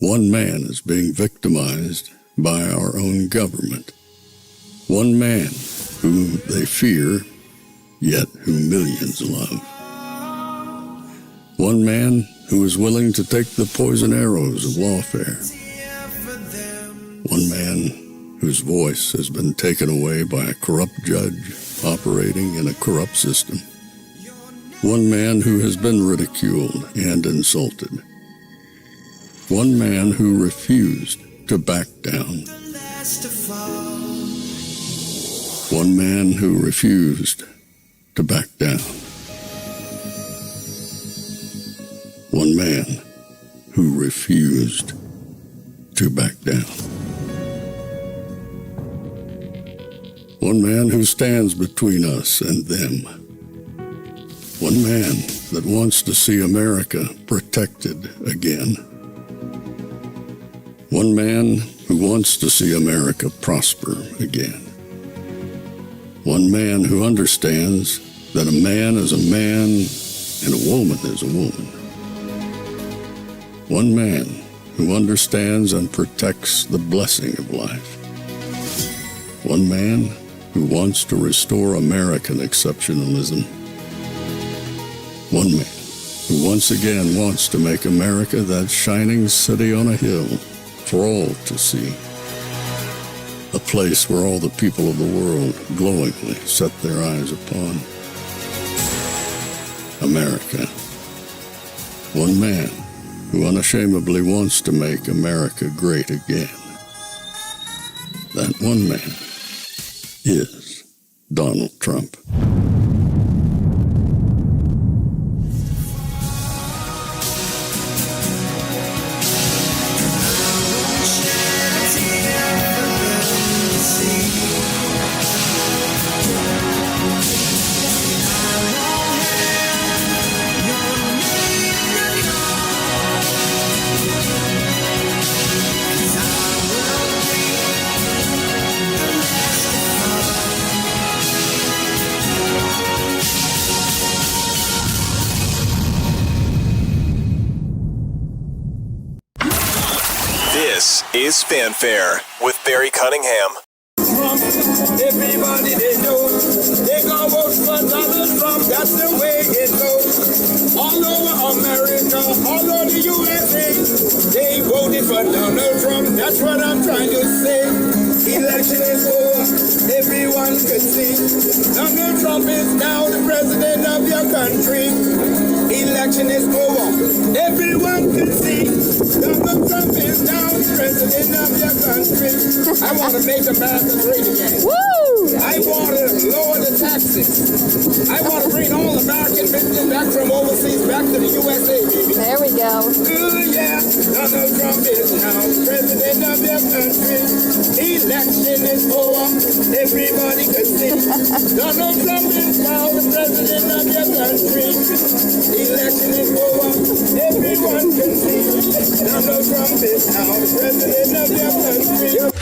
One man is being victimized by our own government. One man whom they fear, yet who millions love. One man who is willing to take the poison arrows of lawfare. One man whose voice has been taken away by a corrupt judge operating in a corrupt system. One man who has been ridiculed and insulted. One man who refused to back down. One man who refused to back down. One man who refused to back down. One man who stands between us and them. One man that wants to see America protected again. One man who wants to see America prosper again. One man who understands that a man is a man and a woman is a woman. One man who understands and protects the blessing of life. One man who wants to restore American exceptionalism. One man who once again wants to make America that shining city on a hill for all to see. A place where all the people of the world glowingly set their eyes upon. America. One man who unashamedly wants to make America great again. That one man is Donald Trump. Is Fanfare with Barry Cunningham. Trump, everybody they know, they gonna vote for Donald Trump, that's the way it goes. All over America, all over the USA, they voted for Donald Trump, that's what I'm trying to say. Election is over, everyone can see. Donald Trump is now the president of your country. Election is over, everyone can see. Donald Trump is now the president of your country. I want to make America great again. Woo! I want to lower the taxes. I want to bring all American business back from overseas back to the USA, baby. There we go. Ooh, yeah. Donald Trump is now the president of your country. Election is over. Everybody can see. Donald Trump is now the president of your country. Election is over. Everyone can see. Donald Trump is now the president of your country.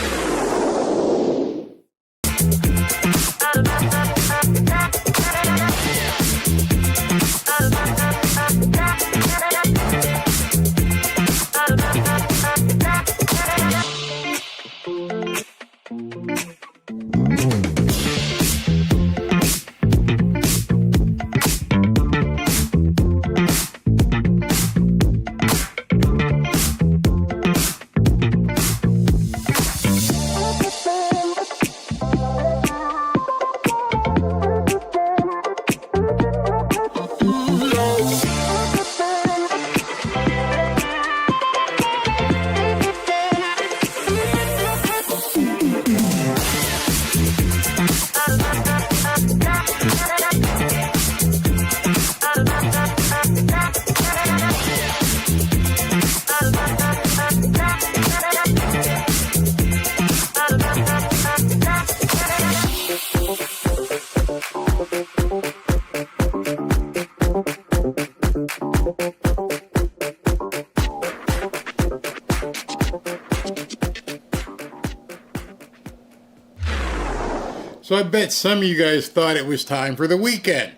So I bet some of you guys thought it was time for the weekend.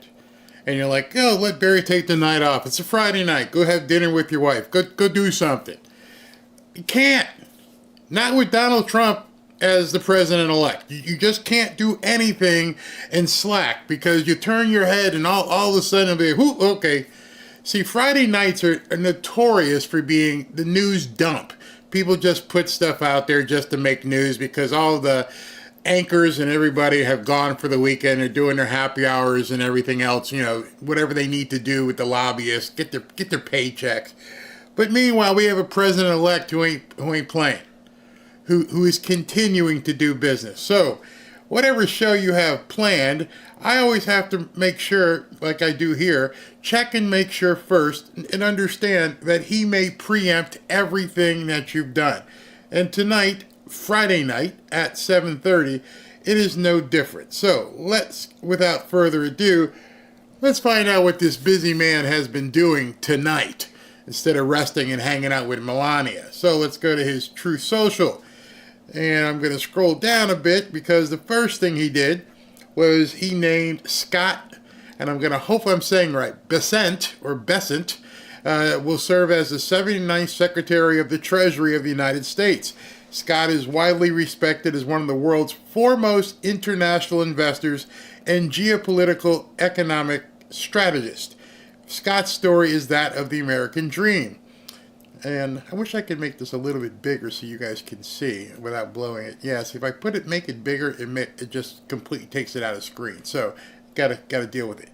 And you're like, oh, let Barry take the night off. It's a Friday night. Go have dinner with your wife. Go do something. You can't. Not with Donald Trump as the president-elect. You just can't do anything and slack because you turn your head and all of a sudden it'll be, whoo, okay. See, Friday nights are notorious for being the news dump. People just put stuff out there just to make news because all the anchors and everybody have gone for the weekend. They're doing their happy hours and everything else, whatever they need to do with the lobbyists, get their paychecks. But meanwhile, we have a president-elect who ain't playing, who is continuing to do business. So, whatever show you have planned, I always have to make sure, like I do here, check and make sure first and understand that he may preempt everything that you've done. And tonight, Friday night at 7:30, it is no different. So, without further ado, let's find out what this busy man has been doing tonight instead of resting and hanging out with Melania. So, let's go to his Truth Social. And I'm going to scroll down a bit because the first thing he did was he named Scott, and I'm going to hope I'm saying right, Bessent, will serve as the 79th Secretary of the Treasury of the United States. Scott is widely respected as one of the world's foremost international investors and geopolitical economic strategists. Scott's story is that of the American dream. And I wish I could make this a little bit bigger so you guys can see without blowing it. Yes, if I make it bigger, it just completely takes it out of screen. So, gotta deal with it.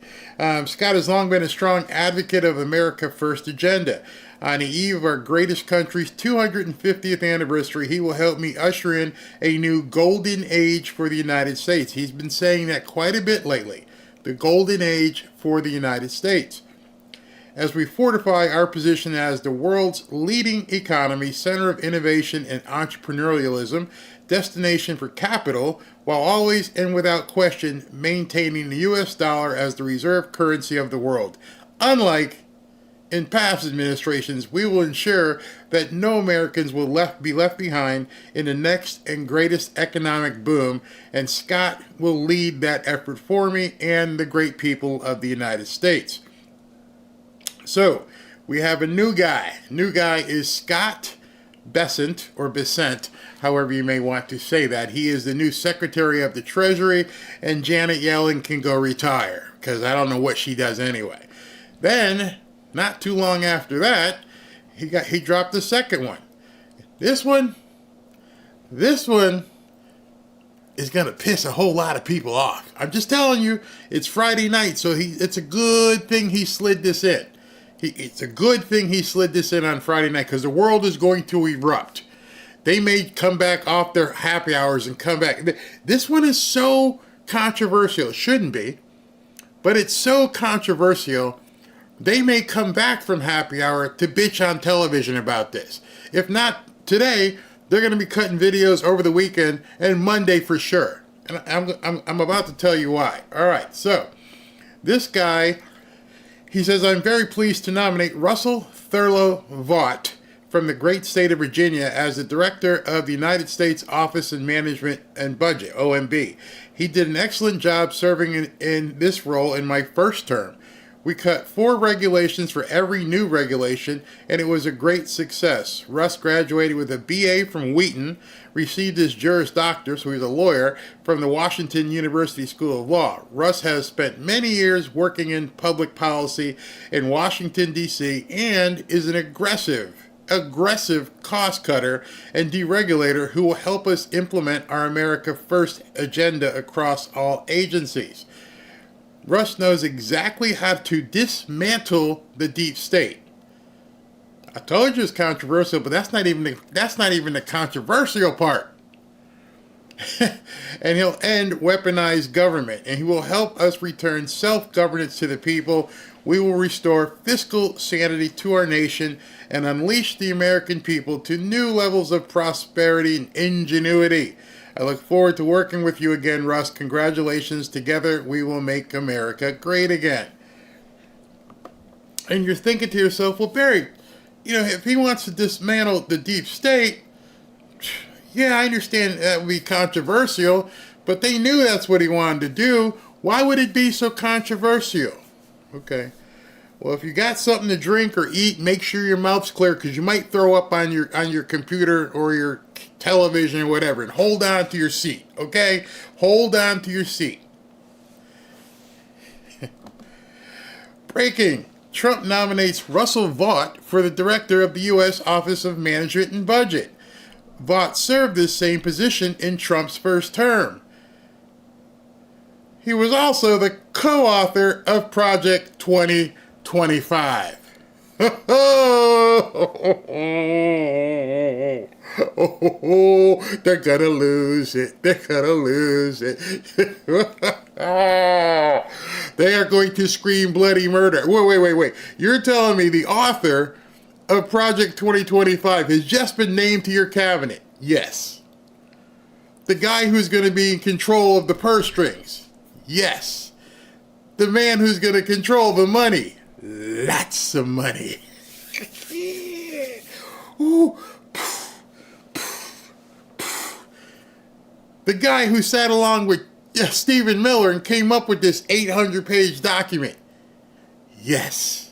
Scott has long been a strong advocate of America First agenda. On the eve of our greatest country's 250th anniversary, he will help me usher in a new golden age for the United States. He's been saying that quite a bit lately. The golden age for the United States. As we fortify our position as the world's leading economy, center of innovation and entrepreneurialism, destination for capital, while always and without question maintaining the U.S. dollar as the reserve currency of the world. Unlike in past administrations, we will ensure that no Americans will be left behind in the next and greatest economic boom, and Scott will lead that effort for me and the great people of the United States. So, we have a new guy. New guy is Scott Bessent, or Bessent, however you may want to say that. He is the new Secretary of the Treasury, and Janet Yellen can go retire, because I don't know what she does anyway. Then, not too long after that, he dropped the second one. This one is going to piss a whole lot of people off. I'm just telling you, it's Friday night, so it's a good thing he slid this in. It's a good thing he slid this in on Friday night because the world is going to erupt. They may come back off their happy hours and come back. This one is so controversial. It shouldn't be, but it's so controversial. They may come back from happy hour to bitch on television about this. If not today, they're going to be cutting videos over the weekend and Monday for sure. And I'm about to tell you why. All right, so this guy, he says, I'm very pleased to nominate Russell Thurlow Vaught from the great state of Virginia as the Director of the United States Office of Management and Budget, OMB. He did an excellent job serving in this role in my first term. We cut 4 regulations for every new regulation, and it was a great success. Russ graduated with a BA from Wheaton, received his Juris Doctor, so he's a lawyer, from the Washington University School of Law. Russ has spent many years working in public policy in Washington, D.C., and is an aggressive cost cutter and deregulator who will help us implement our America First agenda across all agencies. Russ knows exactly how to dismantle the deep state. I told you it's controversial, but that's not even the controversial part. And he'll end weaponized government, and he will help us return self-governance to the people. We will restore fiscal sanity to our nation and unleash the American people to new levels of prosperity and ingenuity. I look forward to working with you again, Russ. Congratulations. Together, we will make America great again. And you're thinking to yourself, well, Barry, if he wants to dismantle the deep state, yeah, I understand that would be controversial, but they knew that's what he wanted to do. Why would it be so controversial? Okay. Well, if you got something to drink or eat, make sure your mouth's clear because you might throw up on your computer or your television or whatever. And hold on to your seat, okay? Hold on to your seat. Breaking. Trump nominates Russell Vought for the director of the U.S. Office of Management and Budget. Vought served this same position in Trump's first term. He was also the co-author of Project 2025. They're gonna lose it. They're gonna lose it. They are going to scream bloody murder. Wait. You're telling me the author of Project 2025 has just been named to your cabinet? Yes. The guy who's going to be in control of the purse strings? Yes. The man who's going to control the money? Lots of money. Ooh. The guy who sat along with Stephen Miller and came up with this 800-page document? Yes.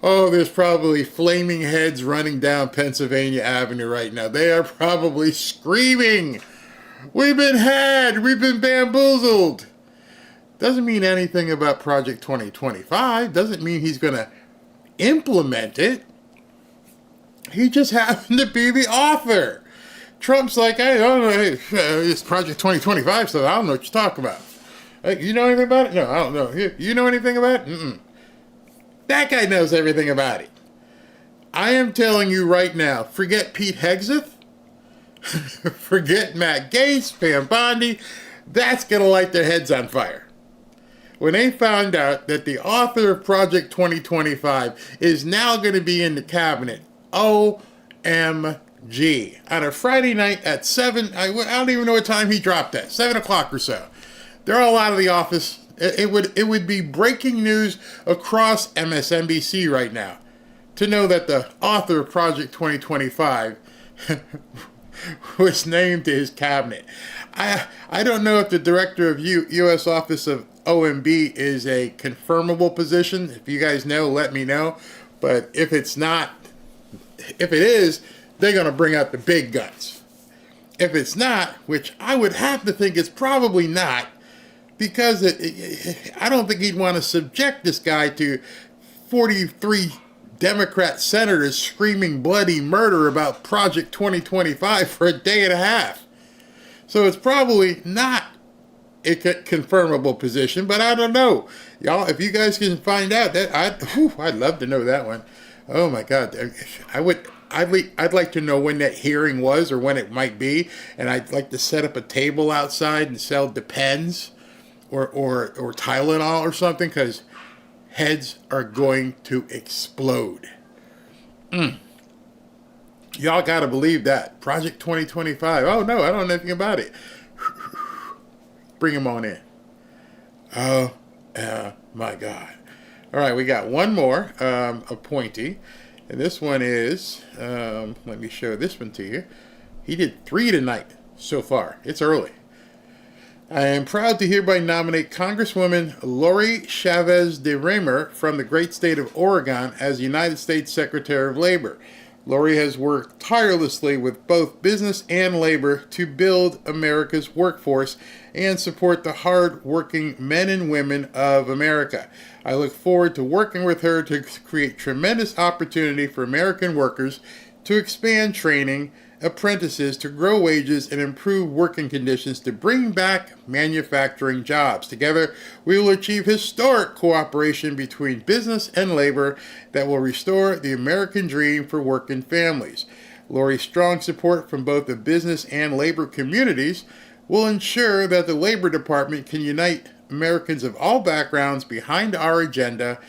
Oh, there's probably flaming heads running down Pennsylvania Avenue right now. They are probably screaming, "We've been had! We've been bamboozled!" Doesn't mean anything about Project 2025. Doesn't mean he's going to implement it. He just happened to be the author. Trump's like, I don't know, it's Project 2025 stuff. I don't know what you're talking about. You know anything about it? No, I don't know. You know anything about it? Mm-mm. That guy knows everything about it. I am telling you right now, forget Pete Hegseth, forget Matt Gaetz, Pam Bondi, that's going to light their heads on fire. When they found out that the author of Project 2025 is now going to be in the cabinet, OMG. On a Friday night at 7, I don't even know what time he dropped that, 7 o'clock or so. They're all out of the office. It would be breaking news across MSNBC right now to know that the author of Project 2025 was named to his cabinet. I don't know if the director of U.S. Office of OMB is a confirmable position. If you guys know, let me know. But if it's not, if it is, they're going to bring out the big guns. If it's not, which I would have to think it's probably not, because I don't think he'd want to subject this guy to 43 Democrat senators screaming bloody murder about Project 2025 for a day and a half. So it's probably not a confirmable position, but I don't know. Y'all, if you guys can find out, that I'd love to know that one. Oh my God. I'd like to know when that hearing was or when it might be, and I'd like to set up a table outside and sell Depends or Tylenol or something, because heads are going to explode. Y'all got to believe that. Project 2025. Oh, no, I don't know anything about it. Bring him on in. Oh, my God. All right, we got one more appointee. And this one is, let me show this one to you. He did 3 tonight so far. It's early. I am proud to hereby nominate Congresswoman Lori Chavez de Remer from the great state of Oregon as United States Secretary of Labor. Lori has worked tirelessly with both business and labor to build America's workforce and support the hard-working men and women of America. I look forward to working with her to create tremendous opportunity for American workers to expand training, apprentices to grow wages and improve working conditions to bring back manufacturing jobs. Together, we will achieve historic cooperation between business and labor that will restore the American dream for working families. Lori's strong support from both the business and labor communities will ensure that the Labor Department can unite Americans of all backgrounds behind our agenda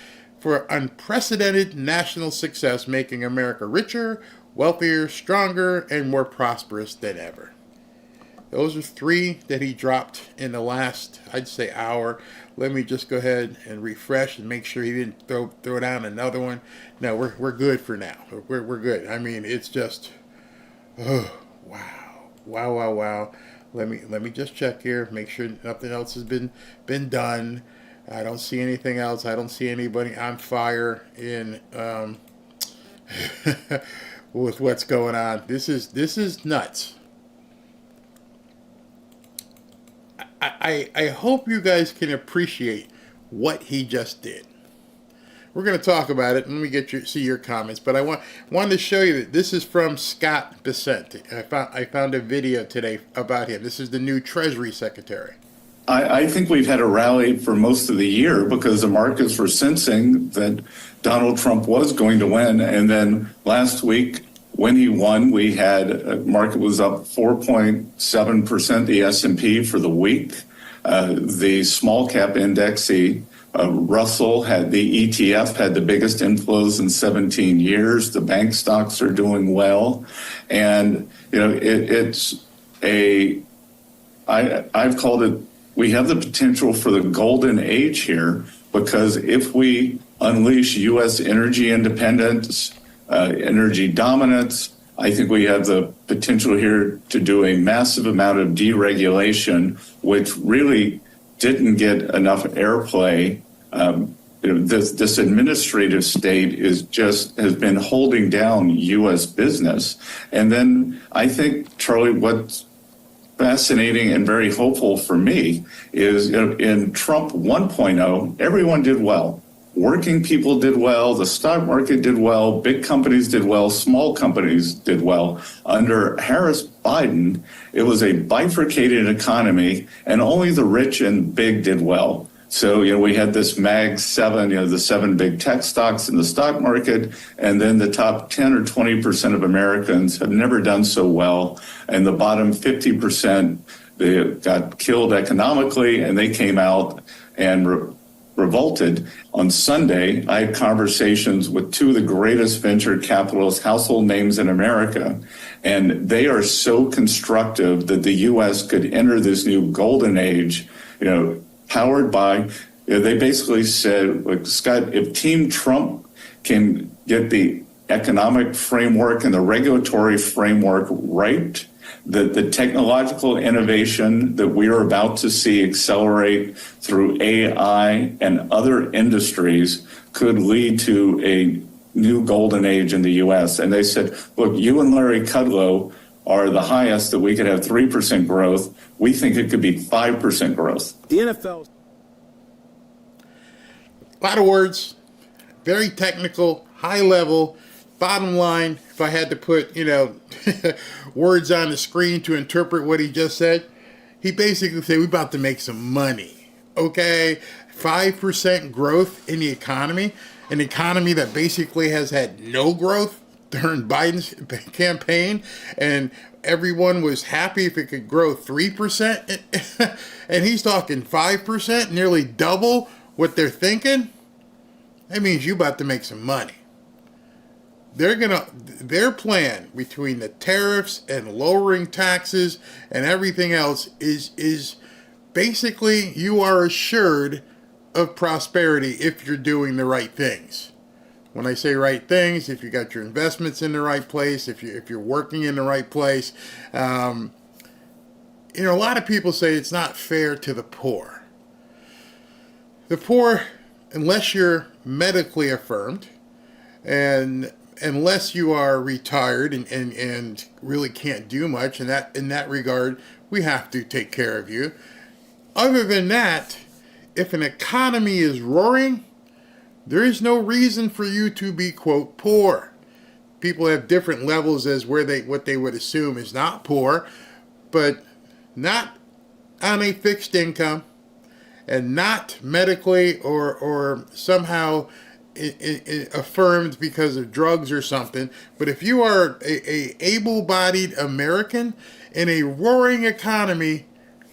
for unprecedented national success, making America richer, wealthier, stronger, and more prosperous than ever. Those are 3 that he dropped in the last, I'd say, hour. Let me just go ahead and refresh and make sure he didn't throw down another one. No, we're good for now. We're good. I mean, it's just, oh, wow. Let me just check here, make sure nothing else has been done. I don't see anything else. I don't see anybody on fire in with what's going on. This is nuts. I hope you guys can appreciate what he just did. We're going to talk about it. Let me see your comments. But I wanted to show you that this is from Scott Bessent. I found a video today about him. This is the new Treasury Secretary. I think we've had a rally for most of the year because the markets were sensing that Donald Trump was going to win. And then last week, when he won, we had market was up 4.7%, the S&P for the week. The small cap index, the Russell had the ETF had the biggest inflows in 17 years. The bank stocks are doing well. And, I've called it, we have the potential for the golden age here, because if we unleash U.S. energy independence, energy dominance, I think we have the potential here to do a massive amount of deregulation, which really didn't get enough airplay. This administrative state has been holding down U.S. business. And then I think, Charlie, what's fascinating and very hopeful for me is in Trump 1.0, everyone did well. Working people did well, the stock market did well, big companies did well, small companies did well. Under Harris-Biden, it was a bifurcated economy, and only the rich and big did well. So, we had this Mag 7, the 7 big tech stocks in the stock market, and then the top 10 or 20% of Americans have never done so well. And the bottom 50%, they got killed economically, and they came out and revolted. On Sunday, I had conversations with two of the greatest venture capitalist household names in America, and they are so constructive that the U.S. could enter this new golden age, powered by, they basically said, like, Scott, if Team Trump can get the economic framework and the regulatory framework right, the technological innovation that we are about to see accelerate through AI and other industries could lead to a new golden age in the U.S. And they said, look, you and Larry Kudlow are the highest that we could have 3% growth. We think it could be 5% growth. The NFL. A lot of words, very technical, high level. Bottom line, if I had to put, words on the screen to interpret what he just said, he basically said, we're about to make some money. Okay? 5% growth in the economy, an economy that basically has had no growth during Biden's campaign, and everyone was happy if it could grow 3%, and he's talking 5%, nearly double what they're thinking. That means you're about to make some money. Their plan between the tariffs and lowering taxes and everything else is basically you are assured of prosperity if you're doing the right things. When I say right things, if you got your investments in the right place, if you're working in the right place, a lot of people say it's not fair to the poor. The poor, unless you're medically affirmed, and unless you are retired and really can't do much, in that regard, we have to take care of you. Other than that, if an economy is roaring, there is no reason for you to be, quote, poor. People have different levels as what they would assume is not poor, but not on a fixed income and not medically or somehow affirmed because of drugs or something. But if you are a able-bodied American in a roaring economy,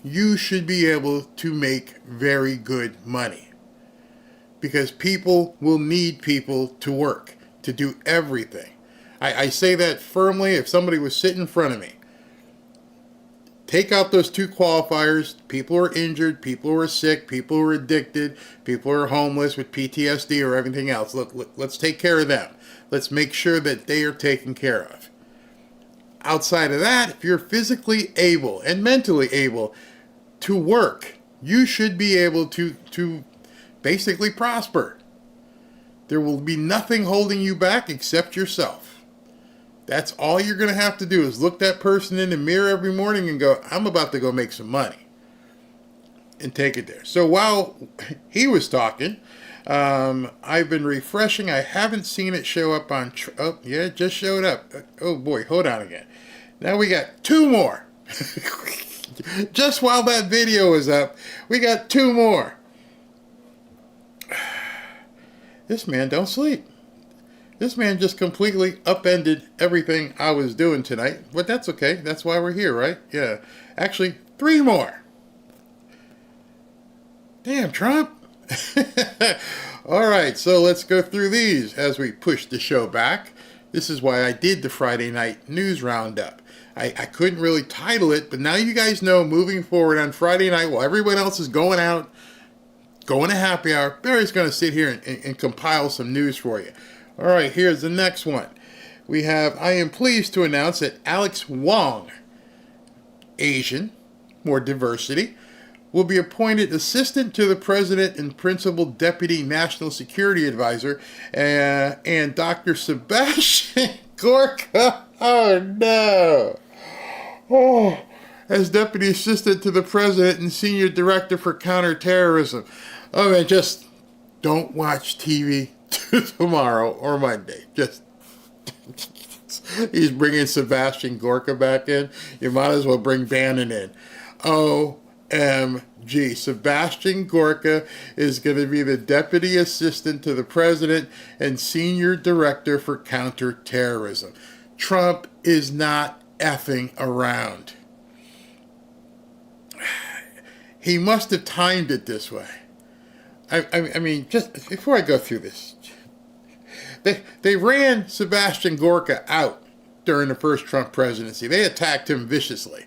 you should be able to make very good money. Because people will need people to work, to do everything. I say that firmly. If somebody was sitting in front of me, take out those two qualifiers: people who are injured, people who are sick, people who are addicted, people who are homeless with PTSD or everything else. Look, let's take care of them. Let's make sure that they are taken care of. Outside of that, if you're physically able and mentally able to work, you should be able to basically prosper. There will be nothing holding you back except yourself. That's all you're going to have to do is look that person in the mirror every morning and go, I'm about to go make some money. And take it there. So while he was talking, I've been refreshing. I haven't seen it show up on... oh, yeah, it just showed up. Oh, boy, hold on again. Now we got 2 more. Just while that video is up, we got 2 more. This man don't sleep. This man just completely upended everything I was doing tonight. But that's okay. That's why we're here, right? Yeah. Actually, 3 more. Damn, Trump. All right, so let's go through these as we push the show back. This is why I did the Friday night news roundup. I couldn't really title it, but now you guys know moving forward on Friday night while everyone else is going out, going to happy hour, Barry's going to sit here and compile some news for you. All right, here's the next one. We have, I am pleased to announce that Alex Wong, Asian, more diversity, will be appointed Assistant to the President and Principal Deputy National Security Advisor, and Dr. Sebastian Gorka, oh no, as Deputy Assistant to the President and Senior Director for Counterterrorism. Oh man, just don't watch TV tomorrow or Monday. Just he's bringing Sebastian Gorka back in. You might as well bring Bannon in. OMG. Sebastian Gorka is going to be the Deputy Assistant to the President and Senior Director for Counterterrorism. Trump is not effing around. He must have timed it this way. I mean, just before I go through this, they ran Sebastian Gorka out during the first Trump presidency. They attacked him viciously.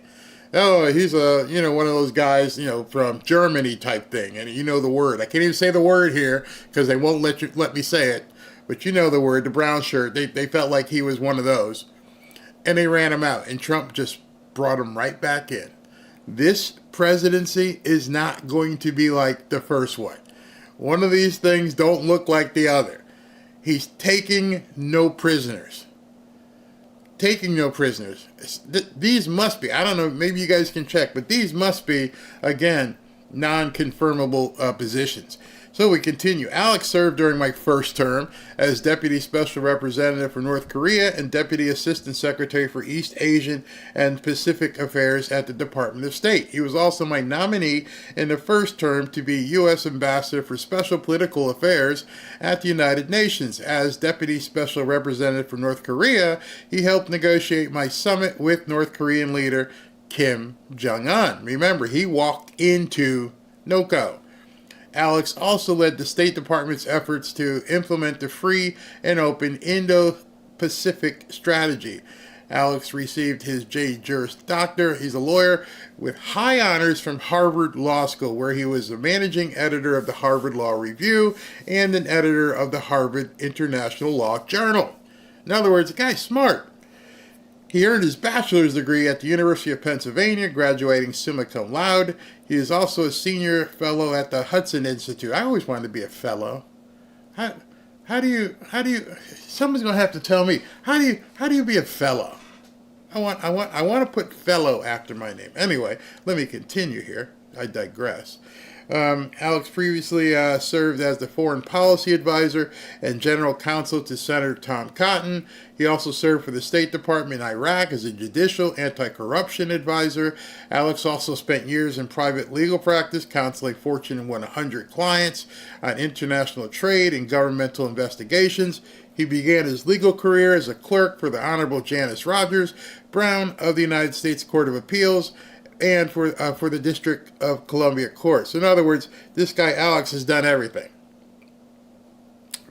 Oh, he's one of those guys, from Germany type thing. And you know the word. I can't even say the word here because they won't let me say it. But you know the word, the brown shirt. They felt like he was one of those. And they ran him out. And Trump just brought him right back in. This presidency is not going to be like the first one. One of these things don't look like the other. He's taking no prisoners. These must be, I don't know, maybe you guys can check, but these must be, again, non-confirmable positions. So we continue. Alex served during my first term as Deputy Special Representative for North Korea and Deputy Assistant Secretary for East Asian and Pacific Affairs at the Department of State. He was also my nominee in the first term to be U.S. Ambassador for Special Political Affairs at the United Nations. As Deputy Special Representative for North Korea, he helped negotiate my summit with North Korean leader Kim Jong-un. Remember, he walked into NOCO. Alex also led the State Department's efforts to implement the free and open Indo-Pacific strategy. Alex received his Juris Doctor. He's a lawyer with high honors from Harvard Law School, where he was the managing editor of the Harvard Law Review and an editor of the Harvard International Law Journal. In other words, the guy's smart. He earned his bachelor's degree at the University of Pennsylvania, graduating summa cum laude. He is also a senior fellow at the Hudson Institute. I always wanted to be a fellow. How do you, someone's going to have to tell me, how do you be a fellow? I want to put fellow after my name. Anyway, let me continue here. I digress. Alex previously served as the Foreign Policy Advisor and General Counsel to Senator Tom Cotton. He also served for the State Department in Iraq as a Judicial Anti-Corruption Advisor. Alex also spent years in private legal practice, counseling Fortune 100 clients on international trade and governmental investigations. He began his legal career as a clerk for the Honorable Janice Rogers Brown of the United States Court of Appeals and for the District of Columbia Court. So in other words, this guy Alex has done everything.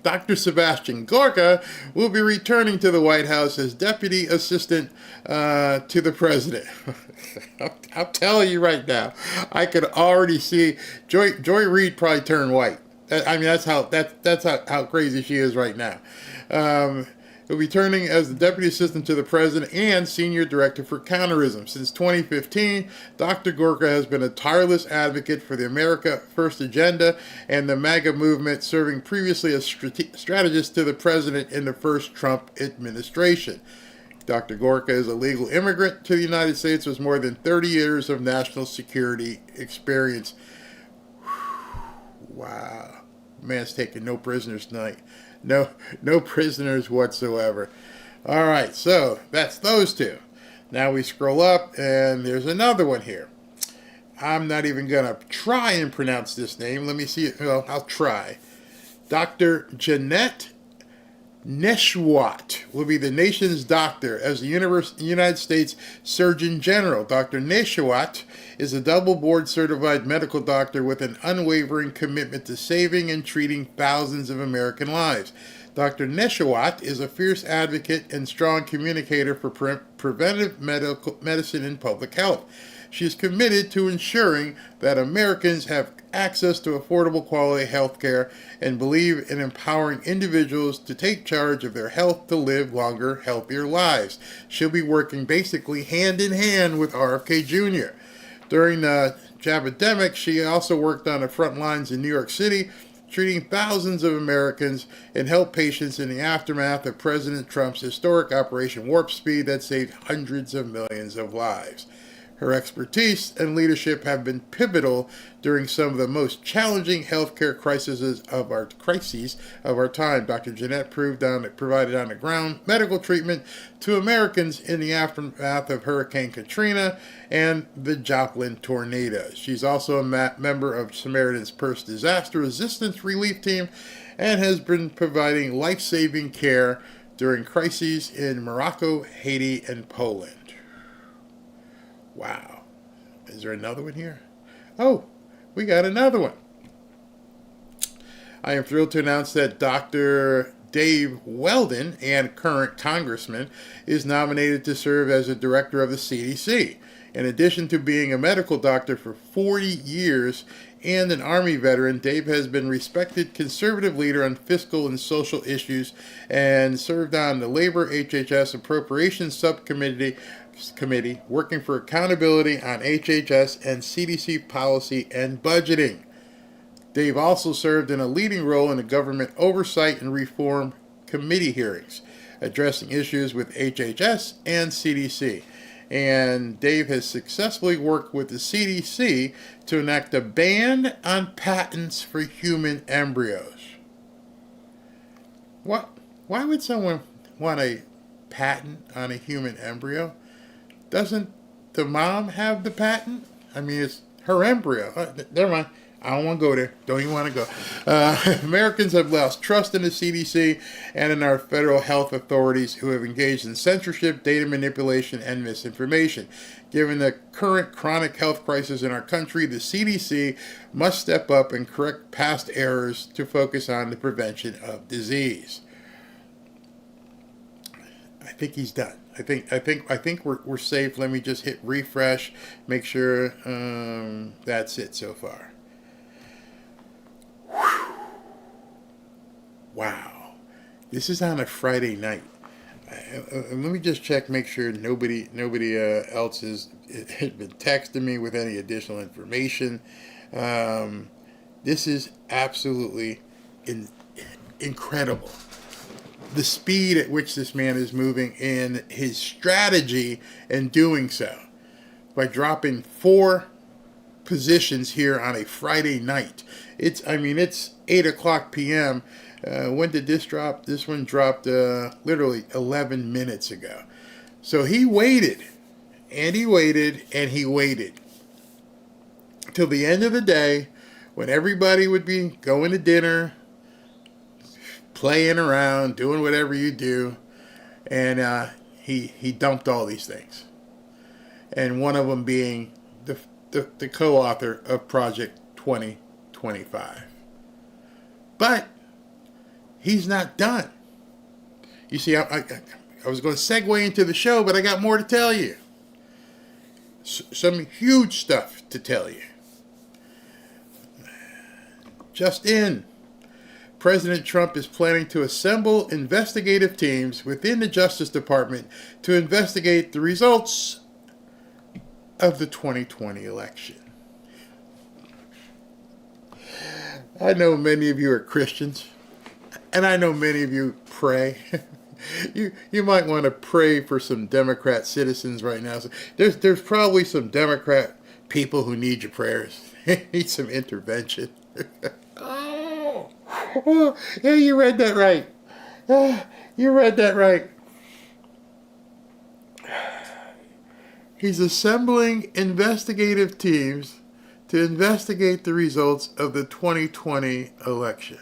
Dr. Sebastian Gorka will be returning to the White House as Deputy Assistant to the President. I'll tell you right now, I could already see Joy Reid probably turn white. I mean, that's how crazy she is right now. He'll be turning as the Deputy Assistant to the President and Senior Director for Counterism. Since 2015, Dr. Gorka has been a tireless advocate for the America First agenda and the MAGA movement, serving previously as strategist to the President in the first Trump administration. Dr. Gorka is a legal immigrant to the United States with more than 30 years of national security experience. Wow. Man's taking no prisoners tonight. No prisoners whatsoever. All right, so that's those two. Now we scroll up, and there's another one here. I'm not even going to try and pronounce this name. Let me see it. Well, I'll try. Dr. Jeanette Nesheiwat will be the nation's doctor as the United States Surgeon General. Dr. Nesheiwat is a double board certified medical doctor with an unwavering commitment to saving and treating thousands of American lives. Dr. Nesheiwat is a fierce advocate and strong communicator for preventive medicine and public health. She is committed to ensuring that Americans have access to affordable quality health care and believe in empowering individuals to take charge of their health to live longer, healthier lives. She'll be working basically hand in hand with RFK Jr. During the epidemic, she also worked on the front lines in New York City, treating thousands of Americans and helped patients in the aftermath of President Trump's historic Operation Warp Speed that saved hundreds of millions of lives. Her expertise and leadership have been pivotal during some of the most challenging healthcare crises of our time. Dr. Jeanette provided on-the-ground medical treatment to Americans in the aftermath of Hurricane Katrina and the Joplin tornado. She's also a member of Samaritan's Purse Disaster Resistance Relief Team and has been providing life-saving care during crises in Morocco, Haiti, and Poland. Wow. Is there another one here? Oh, we got another one. I am thrilled to announce that Dr. Dave Weldon, and current congressman, is nominated to serve as a director of the CDC. In addition to being a medical doctor for 40 years and an Army veteran, Dave has been a respected conservative leader on fiscal and social issues and served on the Labor HHS Appropriations Subcommittee working for accountability on HHS and CDC policy and budgeting. Dave also served in a leading role in the government oversight and reform committee hearings, addressing issues with HHS and CDC. And Dave has successfully worked with the CDC to enact a ban on patents for human embryos. What? Why would someone want a patent on a human embryo? Doesn't the mom have the patent? I mean, it's her embryo. Never mind. I don't want to go there. Don't even want to go. Americans have lost trust in the CDC and in our federal health authorities who have engaged in censorship, data manipulation, and misinformation. Given the current chronic health crisis in our country, the CDC must step up and correct past errors to focus on the prevention of disease. I think he's done. I think we're safe. Let me just hit refresh, make sure that's it so far. Wow, this is on a Friday night. Let me just check, make sure nobody else has been texting me with any additional information. This is absolutely incredible. The speed at which this man is moving and his strategy in doing so by dropping 4 positions here on a Friday night. It's 8:00 p.m. When did this drop? This one dropped literally 11 minutes ago. So he waited and he waited and he waited till the end of the day when everybody would be going to dinner, playing around, doing whatever you do, and he dumped all these things. And one of them being the co-author of Project 2025. But he's not done. You see, I was going to segue into the show, but I got more to tell you. Some huge stuff to tell you. Just in, President Trump is planning to assemble investigative teams within the Justice Department to investigate the results of the 2020 election. I know many of you are Christians, and I know many of you pray. You might want to pray for some Democrat citizens right now. So there's probably some Democrat people who need your prayers. Need some intervention. Oh, yeah, you read that right. You read that right. He's assembling investigative teams to investigate the results of the 2020 election.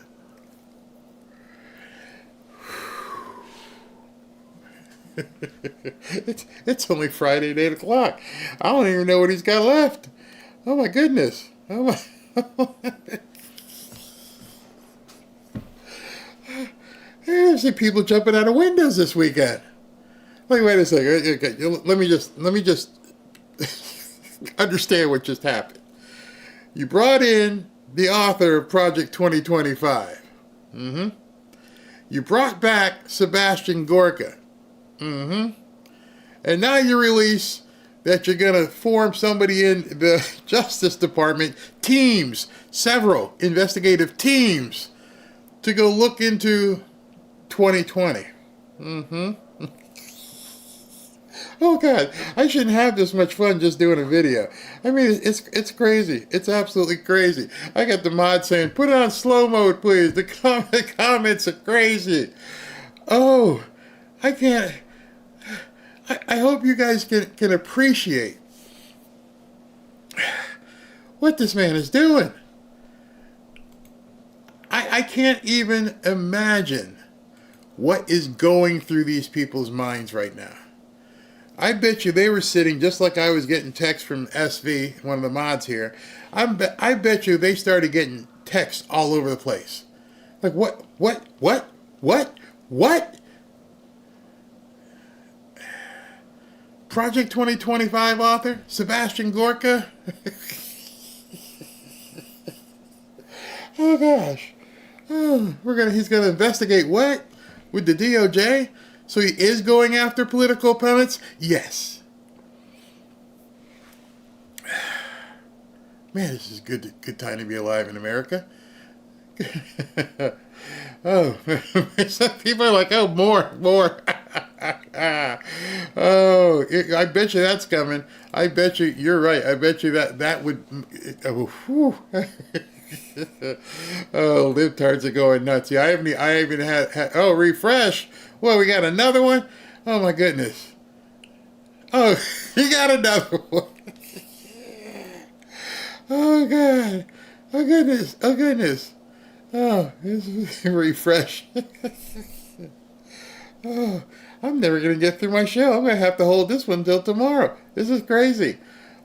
It's only Friday at 8 o'clock. I don't even know what he's got left. Oh my goodness. Oh my. I see people jumping out of windows this weekend. Wait a second. Okay, let me just understand what just happened. You brought in the author of Project 2025. You brought back Sebastian Gorka. And now you release that you're going to form somebody in the Justice Department, several investigative teams, to go look into 2020. Oh God, I shouldn't have this much fun just doing a video. I mean, it's crazy. It's absolutely crazy. I got the mod saying, put it on slow mode, please. The comments are crazy. Oh, I can't. I hope you guys can appreciate what this man is doing. I can't even imagine what is going through these people's minds right now. I bet you they were sitting just like I was getting texts from SV, one of the mods here. I bet you they started getting texts all over the place. Like, what? Project 2025 author, Sebastian Gorka? Oh gosh. Oh, he's gonna investigate what? With the DOJ? So he is going after political opponents? Yes. Man, this is good time to be alive in America. Oh, some people are like, oh, more. Oh, I bet you that's coming. I bet you you're right. I bet you that would. Oh, oh, libtards are going nuts. Yeah, I haven't had. Oh, refresh. Well, we got another one. Oh my goodness. Oh, you got another one. Oh God. Oh goodness. Oh goodness. Oh, this is refresh. Oh, I'm never going to get through my show. I'm going to have to hold this one until tomorrow. This is crazy.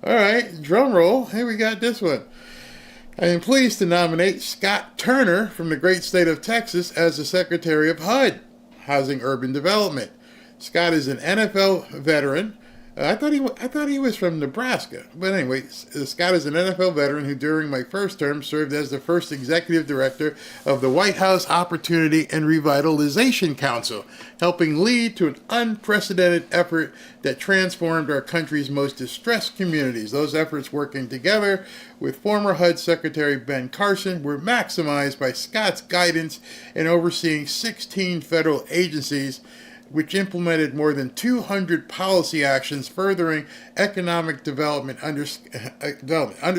All right, drum roll. Hey, we got this one. I am pleased to nominate Scott Turner from the great state of Texas as the Secretary of HUD, Housing Urban Development. Scott is an NFL veteran. I thought he was from Nebraska. But anyway, Scott is an NFL veteran who during my first term served as the first executive director of the White House Opportunity and Revitalization Council, helping lead to an unprecedented effort that transformed our country's most distressed communities. Those efforts, working together with former HUD Secretary Ben Carson, were maximized by Scott's guidance in overseeing 16 federal agencies, which implemented more than 200 policy actions furthering economic development under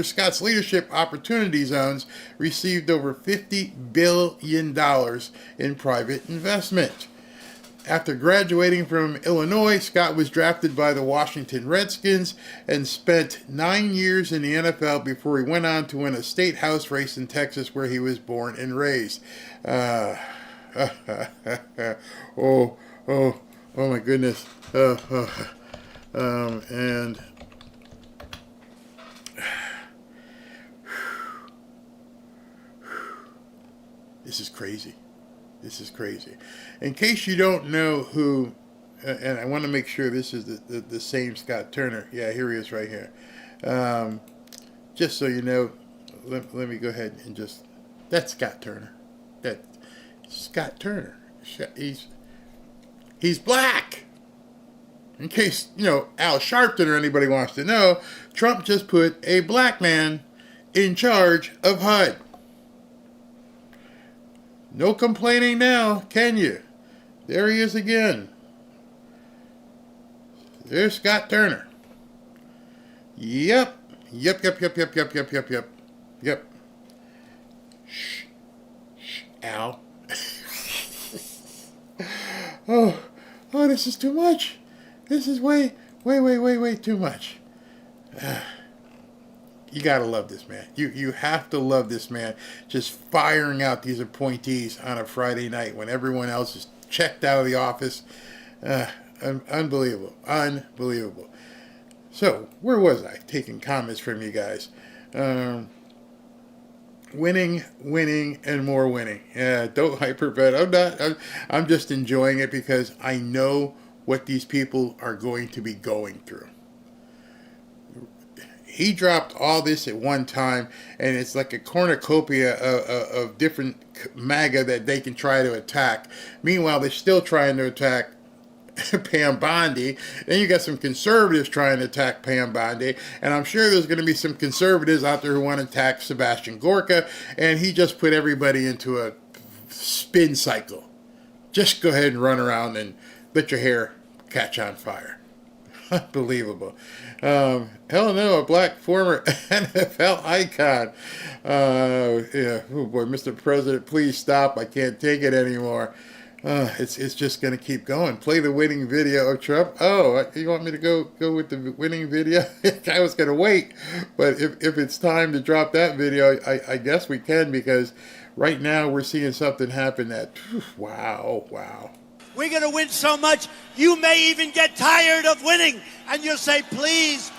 Scott's leadership. Opportunity zones received over $50 billion in private investment. After graduating from Illinois, Scott was drafted by the Washington Redskins and spent 9 years in the NFL before he went on to win a state house race in Texas, where he was born and raised. Oh my goodness. And this is crazy. In case you don't know who, and I want to make sure this is the same Scott Turner. Yeah, here he is right here. Just so you know, let me go ahead and that's Scott Turner. Scott Turner. He's black. In case, Al Sharpton or anybody wants to know, Trump just put a black man in charge of HUD. No complaining now, can you? There he is again. There's Scott Turner. Yep. Shh, Al. Oh, this is too much. This is way too much. You gotta love this man. You have to love this man. Just firing out these appointees on a Friday night when everyone else is checked out of the office. Unbelievable. So, where was I? Taking comments from you guys. Winning, and more winning. Yeah, don't hyperbet. I'm just enjoying it because I know what these people are going to be going through. He dropped all this at one time, and it's like a cornucopia of different MAGA that they can try to attack. Meanwhile, they're still trying to attack Pam Bondi. Then you got some conservatives trying to attack Pam Bondi, and I'm sure there's going to be some conservatives out there who want to attack Sebastian Gorka, and he just put everybody into a spin cycle. Just go ahead and run around and let your hair catch on fire. Unbelievable. Hell no, a black former NFL icon. Yeah. Oh boy, Mr. President, please stop. I can't take it anymore. It's just going to keep going. Play the winning video of Trump. Oh, you want me to go with the winning video? I was going to wait, but if it's time to drop that video, I guess we can, because right now we're seeing something happen that, wow. We're going to win so much, you may even get tired of winning, and you'll say, please,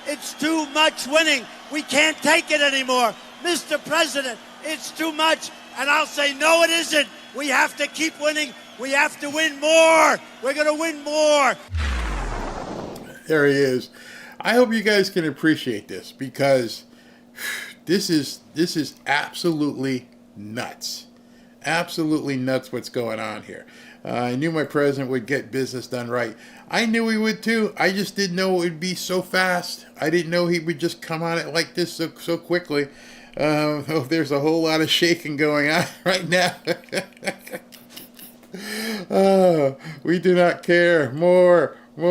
it's too much winning. We can't take it anymore. Mr. President, it's too much. And I'll say, no, it isn't. We have to keep winning. We have to win more. We're going to win more. There he is. I hope you guys can appreciate this, because this is absolutely nuts. Absolutely nuts what's going on here. I knew my president would get business done right. I knew he would too. I just didn't know it would be so fast. I didn't know he would just come on it like this so quickly. There's a whole lot of shaking going on right now. We do not care. More. He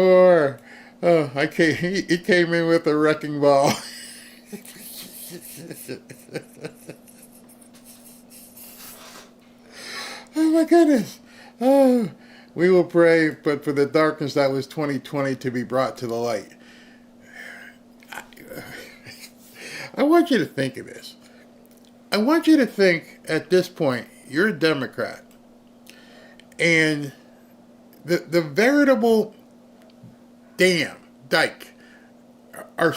came in with a wrecking ball. Oh my goodness. Oh, we will pray, but for the darkness that was 2020 to be brought to the light. I want you to think of this. I want you to think, at this point, you're a Democrat, and the veritable dike are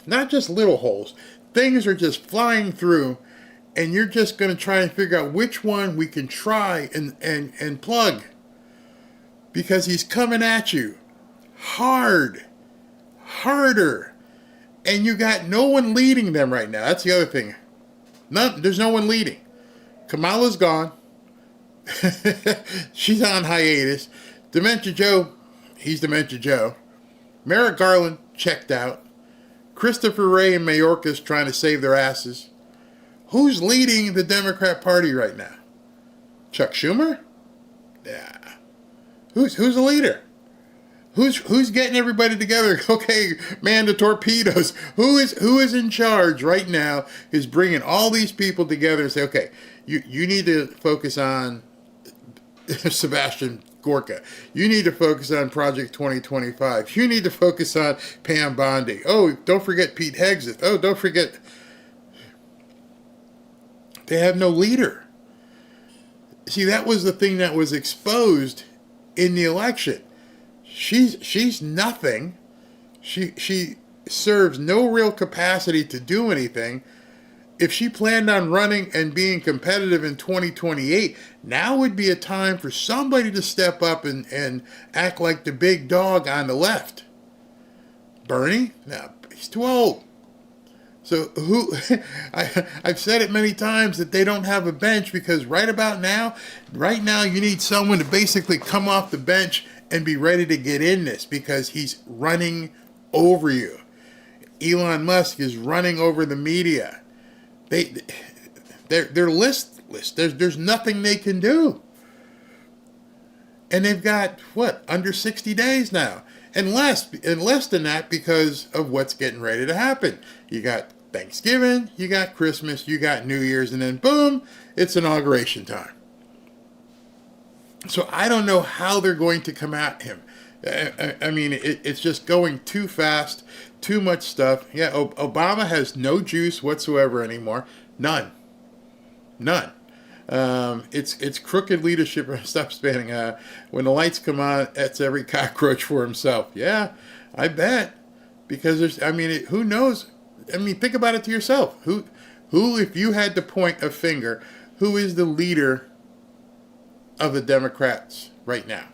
not just little holes. Things are just flying through, and you're just going to try and figure out which one we can try and plug, because he's coming at you harder, and you got no one leading them right now. That's the other thing. There's no one leading. Kamala's gone. She's on hiatus. Dementia Joe, he's Dementia Joe. Merrick Garland checked out. Christopher Wray and Mayorkas trying to save their asses. Who's leading the Democrat Party right now? Chuck Schumer? Yeah. Who's the leader? Who's getting everybody together? Okay, man, the torpedoes. Who is in charge right now is bringing all these people together and say, okay, you need to focus on Sebastian Gorka. You need to focus on Project 2025. You need to focus on Pam Bondi. Oh, don't forget Pete Hegseth. Oh, don't forget. They have no leader. See, that was the thing that was exposed in the election. She's nothing. She serves no real capacity to do anything. If she planned on running and being competitive in 2028, now would be a time for somebody to step up and act like the big dog on the left. Bernie? No, he's too old. So I've said it many times that they don't have a bench because right now you need someone to basically come off the bench and be ready to get in this because he's running over you. Elon Musk is running over the media. They're listless. There's nothing they can do. And they've got, under 60 days now. And less than that because of what's getting ready to happen. You got Thanksgiving, you got Christmas, you got New Year's, and then boom, it's inauguration time. So I don't know how they're going to come at him. I mean, it's just going too fast, too much stuff. Yeah, Obama has no juice whatsoever anymore. None. It's crooked leadership. Stop spanning. When the lights come on, that's every cockroach for himself. Yeah, I bet. Because who knows? I mean, think about it to yourself. Who, if you had to point a finger, who is the leader of the Democrats right now?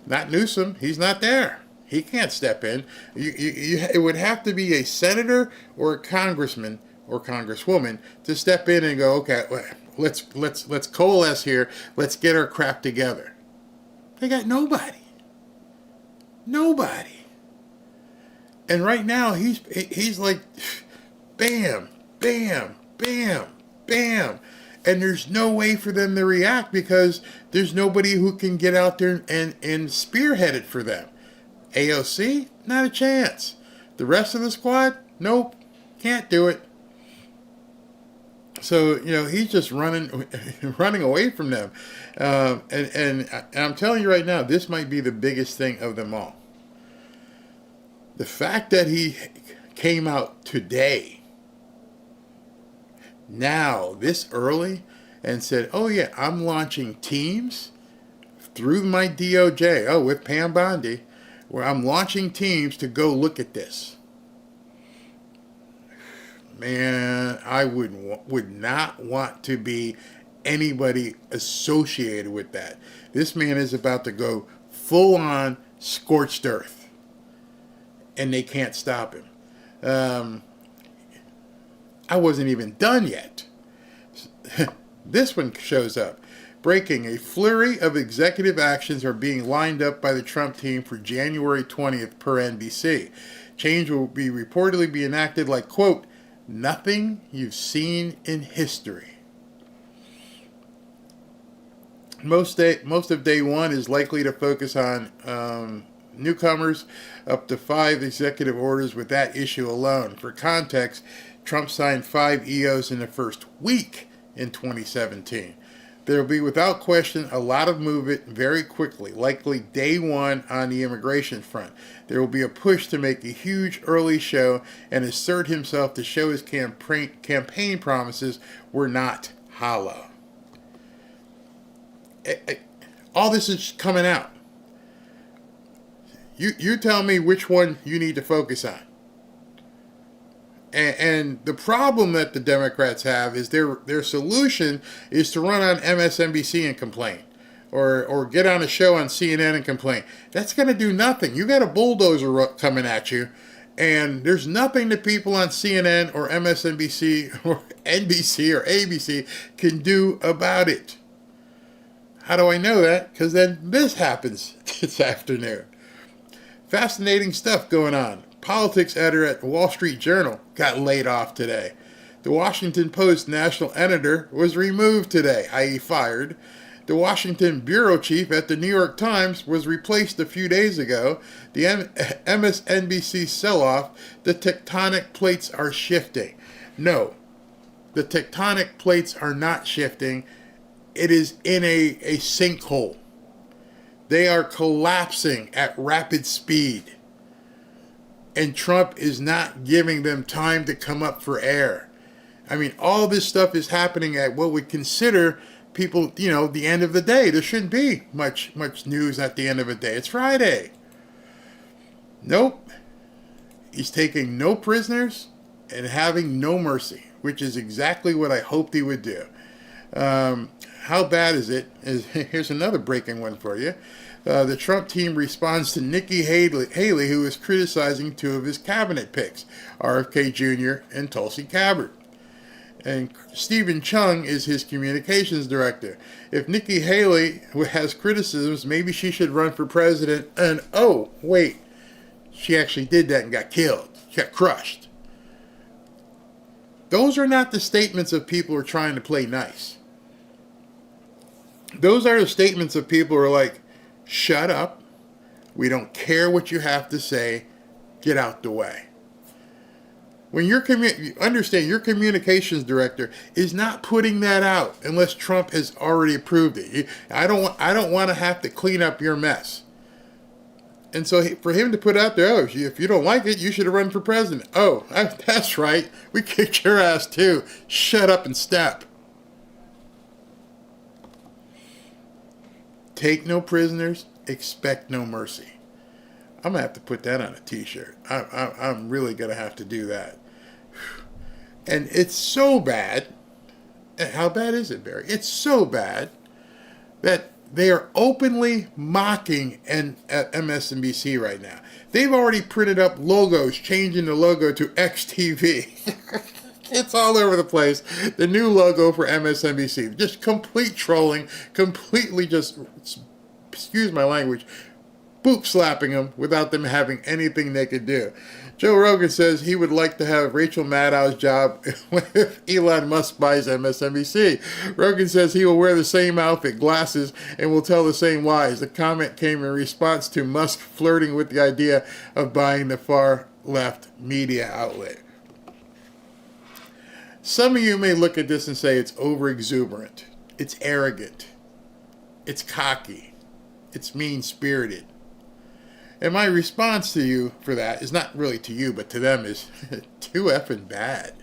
Not Newsom. He's not there. He can't step in. It would have to be a senator or a congressman or congresswoman to step in and go, okay, let's coalesce here. Let's get our crap together. They got nobody. And right now he's like, bam, bam, bam, bam. And there's no way for them to react because there's nobody who can get out there and spearhead it for them. AOC, not a chance. The rest of the squad, nope, can't do it. So, he's just running away from them. And I'm telling you right now, this might be the biggest thing of them all. The fact that he came out today, now, this early, and said, oh yeah, I'm launching teams through my DOJ, with Pam Bondi, where I'm launching teams to go look at this. Man, I would not want to be anybody associated with that. This man is about to go full on scorched earth. And they can't stop him. I wasn't even done yet. This one shows up. Breaking: a flurry of executive actions are being lined up by the Trump team for January 20th per NBC. Change will reportedly be enacted like, quote, nothing you've seen in history. Most of day one is likely to focus on newcomers, up to 5 executive orders with that issue alone. For context, Trump signed 5 EOs in the first week in 2017. There will be, without question, a lot of movement very quickly, likely day one on the immigration front. There will be a push to make a huge early show and assert himself to show his campaign promises were not hollow. All this is coming out. You tell me which one you need to focus on. And the problem that the Democrats have is their solution is to run on MSNBC and complain, or get on a show on CNN and complain. That's going to do nothing. You got a bulldozer coming at you, and there's nothing that people on CNN or MSNBC or NBC or ABC can do about it. How do I know that? Because then this happens this afternoon. Fascinating stuff going on. Politics editor at the Wall Street Journal got laid off today. The Washington Post national editor was removed today, i.e. fired. The Washington bureau chief at the New York Times was replaced a few days ago. The MSNBC sell-off, the tectonic plates are shifting. No, the tectonic plates are not shifting. It is in a sinkhole. They are collapsing at rapid speed. And Trump is not giving them time to come up for air. I mean, all this stuff is happening at what we consider people, the end of the day. There shouldn't be much news at the end of the day. It's Friday. Nope. He's taking no prisoners and having no mercy, which is exactly what I hoped he would do. How bad is it? Here's another breaking one for you. The Trump team responds to Nikki Haley, who is criticizing two of his cabinet picks, RFK Jr. and Tulsi Gabbard. And Stephen Chung is his communications director. If Nikki Haley has criticisms, maybe she should run for president. And oh, wait, she actually did that and got killed. She got crushed. Those are not the statements of people who are trying to play nice. Those are the statements of people who are like, shut up. We don't care what you have to say. Get out the way. When you understand, your communications director is not putting that out unless Trump has already approved it. I don't want to have to clean up your mess. And so for him to put out there, oh, if you don't like it, you should have run for president. Oh, that's right. We kicked your ass too. Shut up and step. Take no prisoners, expect no mercy. I'm going to have to put that on a t-shirt. I'm really going to have to do that. And it's so bad. How bad is it, Barry? It's so bad that they are openly mocking at MSNBC right now. They've already printed up logos, changing the logo to XTV. It's all over the place. The new logo for MSNBC. Just complete trolling, completely just, excuse my language, boop slapping them without them having anything they could do. Joe Rogan says he would like to have Rachel Maddow's job if Elon Musk buys MSNBC. Rogan says he will wear the same outfit, glasses, and will tell the same lies. The comment came in response to Musk flirting with the idea of buying the far-left media outlet. Some of you may look at this and say it's over-exuberant, it's arrogant, it's cocky, it's mean-spirited. And my response to you for that is not really to you, but to them is too effing bad.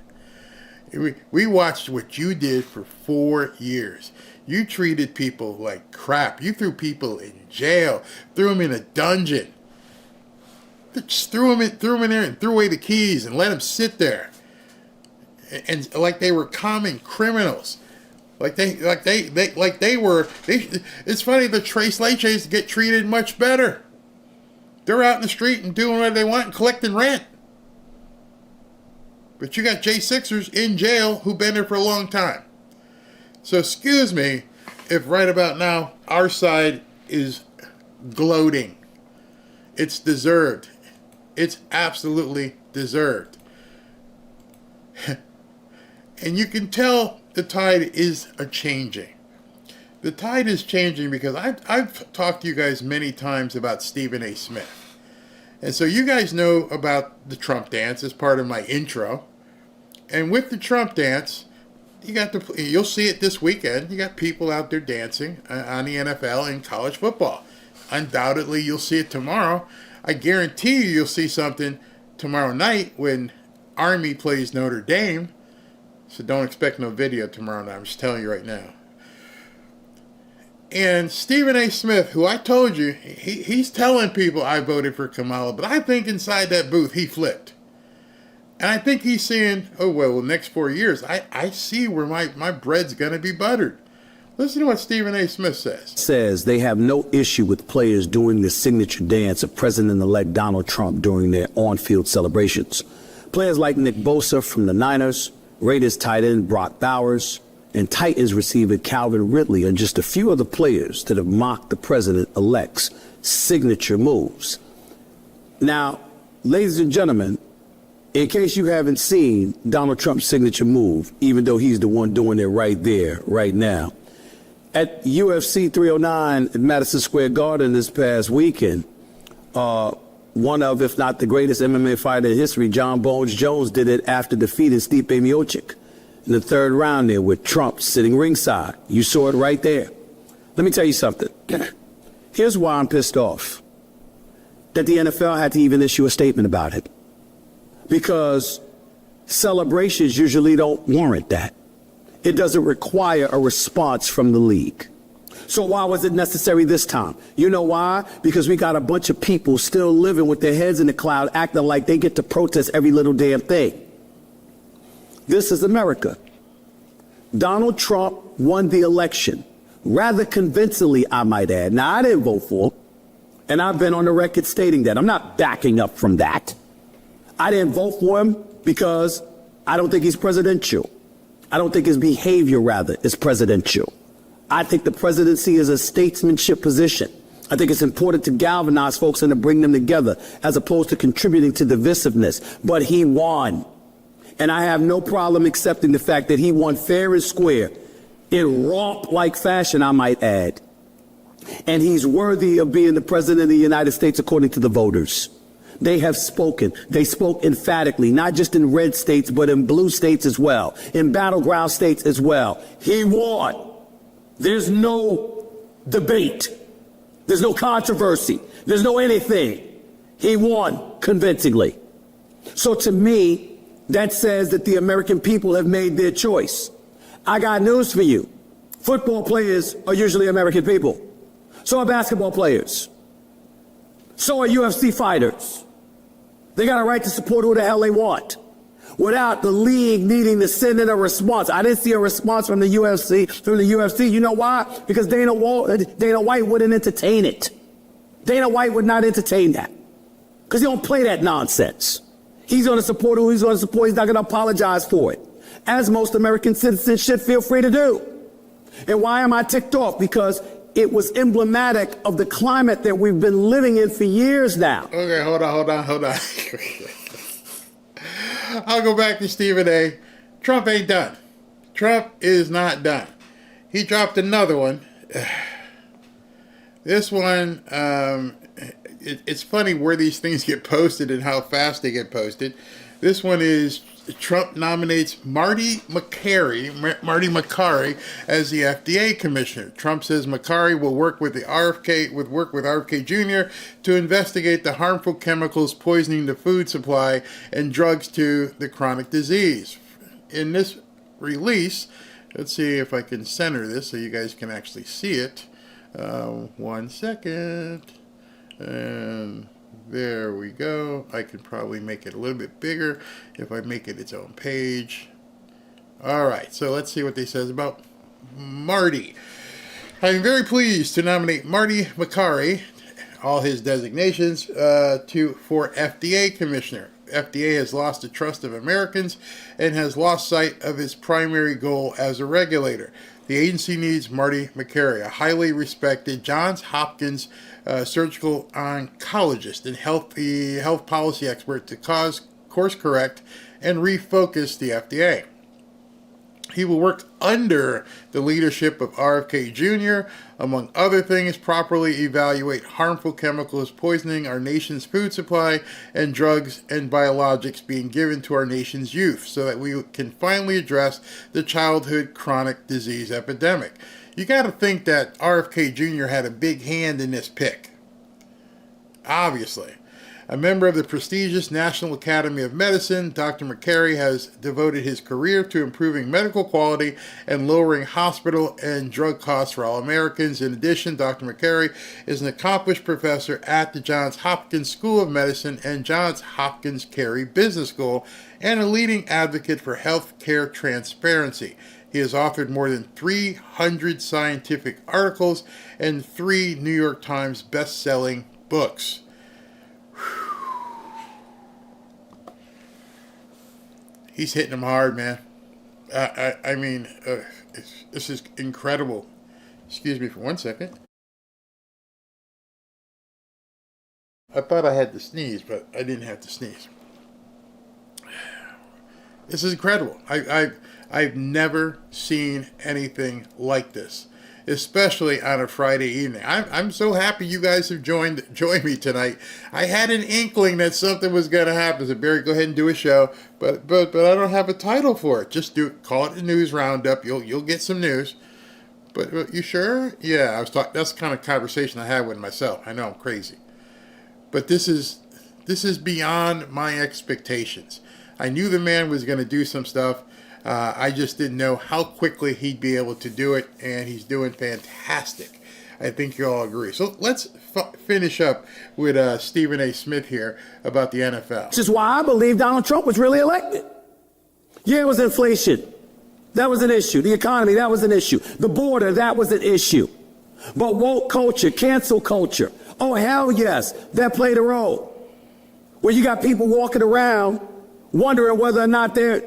We watched what you did for 4 years. You treated people like crap. You threw people in jail, threw them in a dungeon. Just threw them in there and threw away the keys and let them sit there. And like they were common criminals. It's funny, the Trace Leches get treated much better. They're out in the street and doing what they want and collecting rent. But you got J6ers in jail who've been there for a long time. So excuse me if right about now our side is gloating. It's deserved. It's absolutely deserved. And you can tell the tide is a-changing. The tide is changing because I've talked to you guys many times about Stephen A. Smith. And so you guys know about the Trump dance as part of my intro. And with the Trump dance, you'll see it this weekend. You got people out there dancing on the NFL and college football. Undoubtedly, you'll see it tomorrow. I guarantee you'll see something tomorrow night when Army plays Notre Dame. So don't expect no video tomorrow night. I'm just telling you right now. And Stephen A. Smith, who I told you, he's telling people I voted for Kamala, but I think inside that booth he flipped. And I think he's saying, oh, well, next 4 years, I see where my bread's going to be buttered. Listen to what Stephen A. Smith says they have no issue with players doing the signature dance of President-elect Donald Trump during their on-field celebrations. Players like Nick Bosa from the Niners, Raiders tight end Brock Bowers, and Titans receiver Calvin Ridley are just a few of the players that have mocked the president-elect's signature moves. Now, ladies and gentlemen, in case you haven't seen Donald Trump's signature move, even though he's the one doing it right there, right now, at UFC 309 at Madison Square Garden this past weekend, one of, if not the greatest MMA fighter in history, John Bones Jones, did it after defeating Stipe Miocic in the third round there with Trump sitting ringside. You saw it right there. Let me tell you something. Here's why I'm pissed off. That the NFL had to even issue a statement about it. Because celebrations usually don't warrant that. It doesn't require a response from the league. So why was it necessary this time? You know why? Because we got a bunch of people still living with their heads in the cloud, acting like they get to protest every little damn thing. This is America. Donald Trump won the election, rather convincingly, I might add. Now, I didn't vote for him. And I've been on the record stating that. I'm not backing up from that. I didn't vote for him because I don't think he's presidential. I don't think his behavior, rather, is presidential. I think the presidency is a statesmanship position. I think it's important to galvanize folks and to bring them together as opposed to contributing to divisiveness. But he won. And I have no problem accepting the fact that he won fair and square in romp-like fashion, I might add. And he's worthy of being the president of the United States according to the voters. They have spoken. They spoke emphatically, not just in red states, but in blue states as well, in battleground states as well. He won. There's no debate. There's no controversy. There's no anything. He won convincingly. So to me, that says that the American people have made their choice. I got news for you. Football players are usually American people. So are basketball players. So are UFC fighters. They got a right to support who the hell they want without the league needing to send in a response. I didn't see a response from the UFC. You know why? Because Dana White wouldn't entertain it. Dana White would not entertain that because he don't play that nonsense. He's going to support who he's going to support. He's not going to apologize for it, as most American citizens should feel free to do. And why am I ticked off? Because it was emblematic of the climate that we've been living in for years now. Okay, hold on. I'll go back to Stephen A. Trump ain't done. Trump is not done. He dropped another one. This one, it's funny where these things get posted and how fast they get posted. This one is Trump nominates Marty Makary as the FDA commissioner. Trump says Makary will work with RFK Jr. to investigate the harmful chemicals poisoning the food supply and drugs to the chronic disease. In this release, let's see if I can center this so you guys can actually see it. 1 second. And there we go. I could probably make it a little bit bigger if I make it its own page. All right, so let's see what they says about Marty. I'm very pleased to nominate Marty Makary, all his designations, for FDA commissioner. FDA has lost the trust of Americans and has lost sight of its primary goal as a regulator. The agency needs Marty Makary, a highly respected Johns Hopkins surgical oncologist and health policy expert, to course correct and refocus the FDA. He will work under the leadership of RFK Jr., among other things, properly evaluate harmful chemicals poisoning our nation's food supply and drugs and biologics being given to our nation's youth so that we can finally address the childhood chronic disease epidemic. You got to think that RFK Jr. had a big hand in this pick. Obviously. A member of the prestigious National Academy of Medicine, Dr. Makary has devoted his career to improving medical quality and lowering hospital and drug costs for all Americans. In addition, Dr. Makary is an accomplished professor at the Johns Hopkins School of Medicine and Johns Hopkins Carey Business School and a leading advocate for health care transparency. He has authored more than 300 scientific articles and 3 New York Times best-selling books. He's hitting them hard, man. I mean, this is incredible. Excuse me for 1 second. I thought I had to sneeze, but I didn't have to sneeze. This is incredible. I've never seen anything like this, especially on a Friday evening. I'm so happy you guys have joined me tonight. I had an inkling that something was going to happen. So Barry, go ahead and do a show, but I don't have a title for it. Just call it a news roundup. You'll get some news. But you sure? Yeah, I was talking. That's the kind of conversation I had with myself. I know I'm crazy, but this is beyond my expectations. I knew the man was going to do some stuff. I just didn't know how quickly he'd be able to do it, and he's doing fantastic. I think you all agree. So let's finish up with Stephen A. Smith here about the NFL. Which is why I believe Donald Trump was really elected. Yeah, it was inflation. That was an issue. The economy, that was an issue. The border, that was an issue. But woke culture, cancel culture, Oh, hell yes, that played a role. Where you got people walking around wondering whether or not they're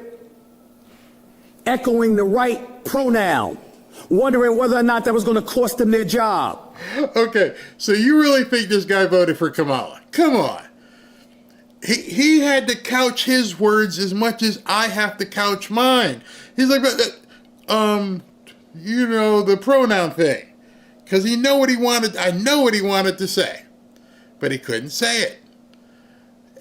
echoing the right pronoun, wondering whether or not that was going to cost them their job. Okay, so you really think this guy voted for Kamala? Come on. He had to couch his words as much as I have to couch mine. He's like, you know, the pronoun thing. Because he know what he wanted. I know what he wanted to say. But he couldn't say it.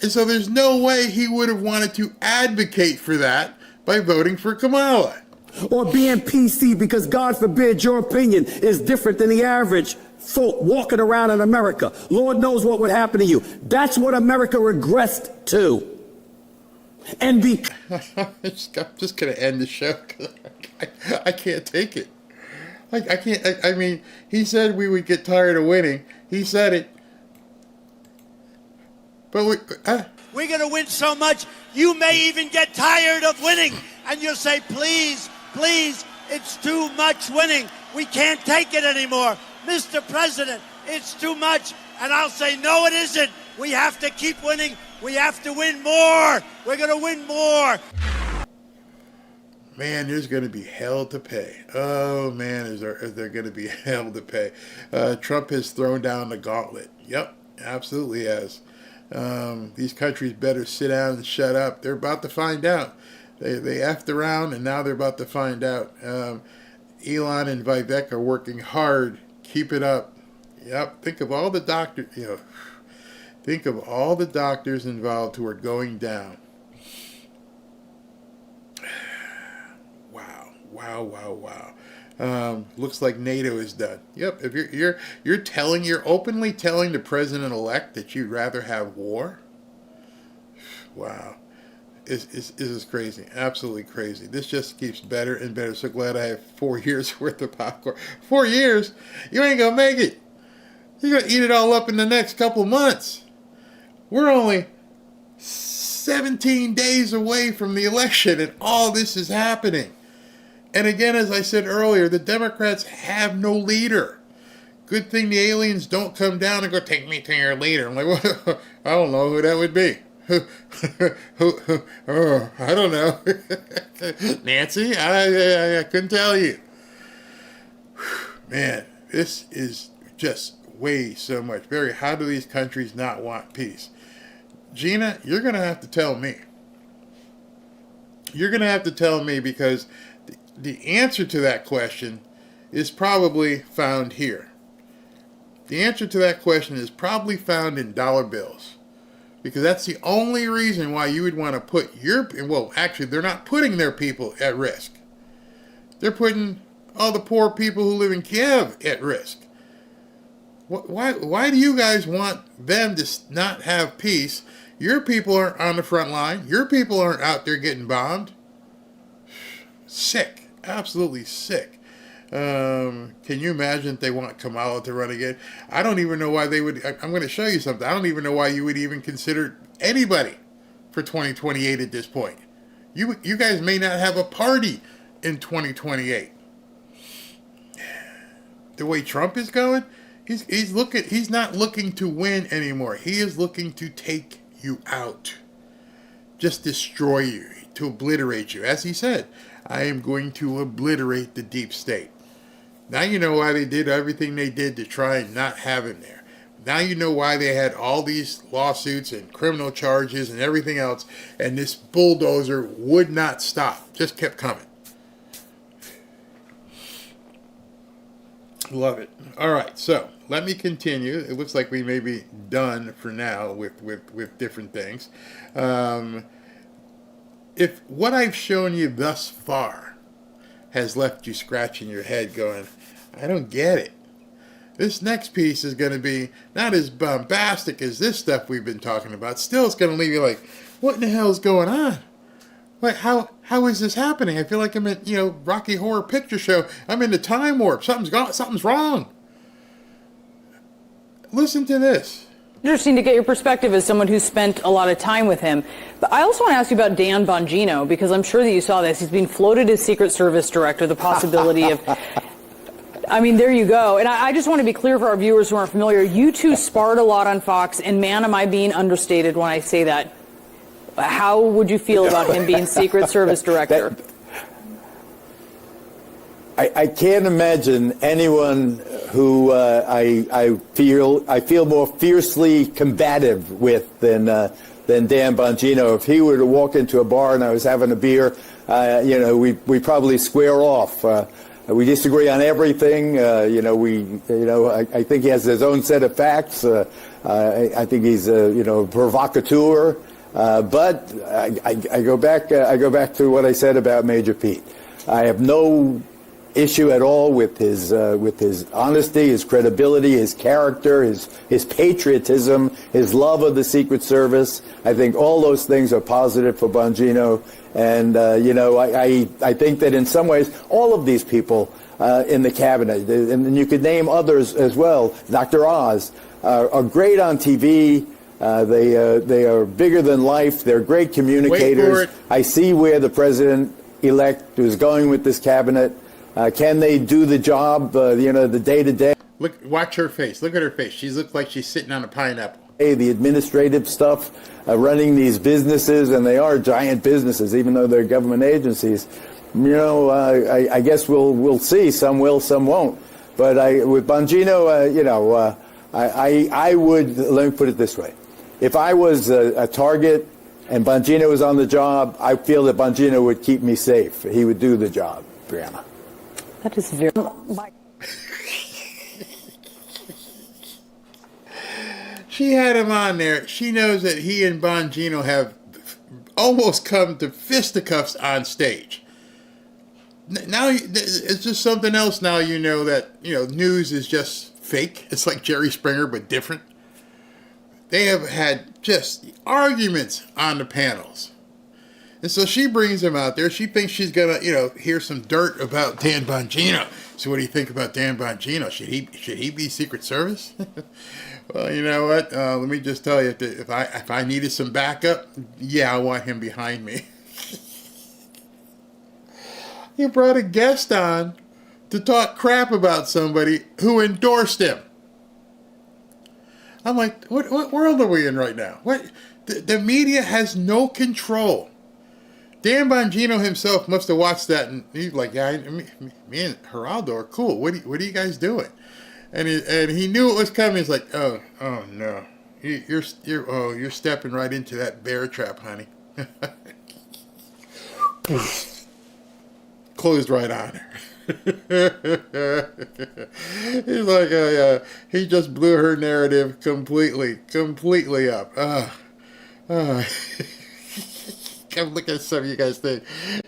And so there's no way he would have wanted to advocate for that by voting for Kamala. Or being PC because, God forbid, your opinion is different than the average folk walking around in America. Lord knows what would happen to you. That's what America regressed to. And I'm just going to end the show. I can't take it. I can't. I mean, he said we would get tired of winning. He said it. But we're going to win so much, you may even get tired of winning. And you'll say, please, please, it's too much winning. We can't take it anymore. Mr. President, it's too much. And I'll say, no, it isn't. We have to keep winning. We have to win more. We're going to win more. Man, there's going to be hell to pay. Oh, man, is there going to be hell to pay. Trump has thrown down the gauntlet. Yep, absolutely has. These countries better sit down and shut up. They're about to find out. They effed around, and now they're about to find out. Elon and Vivek are working hard. Keep it up. Yep, think of all the doctors, think of all the doctors involved who are going down. Wow. Looks like NATO is done. Yep. If you're openly telling the president-elect that you'd rather have war. Wow. This is crazy. Absolutely crazy. This just keeps better and better. So glad I have 4 years worth of popcorn. 4 years? You ain't gonna make it. You're gonna eat it all up in the next couple months. We're only 17 days away from the election, and all this is happening. And again, as I said earlier, the Democrats have no leader. Good thing the aliens don't come down and go, take me to your leader. I'm like, well, I don't know who that would be. I don't know. Nancy? I couldn't tell you. Man, this is just way so much. Barry, how do these countries not want peace? Gina, you're going to have to tell me. You're going to have to tell me, because the answer to that question is probably found here. The answer to that question is probably found in dollar bills. Because that's the only reason why you would want to put actually, they're not putting their people at risk. They're putting all the poor people who live in Kiev at risk. Why do you guys want them to not have peace? Your people aren't on the front line. Your people aren't out there getting bombed. Sick. Absolutely sick. Can you imagine if they want Kamala to run again? I don't even know why they would. I'm going to show you something. I don't even know why you would even consider anybody for 2028 at this point. You guys may not have a party in 2028. The way Trump is going, he's not looking to win anymore. He is looking to take you out. Just destroy you, to obliterate you. As he said, I am going to obliterate the deep state. Now you know why they did everything they did to try and not have him there. Now you know why they had all these lawsuits and criminal charges and everything else, and this bulldozer would not stop. Just kept coming. Love it. All right, so let me continue. It looks like we may be done for now with different things. If what I've shown you thus far has left you scratching your head going, I don't get it. This next piece is going to be not as bombastic as this stuff we've been talking about. Still, it's going to leave you like, what in the hell is going on? What, how is this happening? I feel like I'm in, Rocky Horror Picture Show. I'm in the time warp. Something's wrong. Listen to this. Interesting to get your perspective as someone who's spent a lot of time with him. But I also want to ask you about Dan Bongino, because I'm sure that you saw this. He's being floated as Secret Service Director, the possibility of I mean, there you go. And I just want to be clear for our viewers who aren't familiar. You two sparred a lot on Fox, and man, am I being understated when I say that. How would you feel about him being Secret Service director? I can't imagine anyone who I feel more fiercely combative with than Dan Bongino. If he were to walk into a bar and I was having a beer, we probably square off. We disagree on everything. I think he has his own set of facts. I think he's a provocateur. But I go back to what I said about Major Pete. I have no issue at all with his honesty, his credibility, his character, his patriotism, his love of the Secret Service. I think all those things are positive for Bongino. And, I think that in some ways, all of these people in the cabinet, and you could name others as well, Dr. Oz, are great on TV. They are bigger than life. They're great communicators. I see where the president-elect is going with this cabinet. Can they do the job, the day-to-day? Look, watch her face. Look at her face. She looks like she's sitting on a pineapple. The administrative stuff, running these businesses, and they are giant businesses, even though they're government agencies. I guess we'll see. Some will, some won't. But with Bongino, I would, let me put it this way. If I was a target and Bongino was on the job, I feel that Bongino would keep me safe. He would do the job, Brianna. That is very... She had him on there. She knows that he and Bongino have almost come to fisticuffs on stage. Now it's just something else. Now you know that news is just fake. It's like Jerry Springer, but different. They have had just arguments on the panels. And so she brings him out there. She thinks she's going to, hear some dirt about Dan Bongino. So what do you think about Dan Bongino? Should he be Secret Service? Well, you know what? Let me just tell you, if I needed some backup, yeah, I want him behind me. He brought a guest on to talk crap about somebody who endorsed him. I'm like, what world are we in right now? What? The media has no control. Dan Bongino himself must have watched that, and he's like, "Yeah, me and Geraldo are cool. What are you guys doing?" And he knew it was coming. He's like, "Oh no, you're stepping right into that bear trap, honey." Closed right on her. He's like, yeah. He just blew her narrative completely up. Come look at some of you guys think.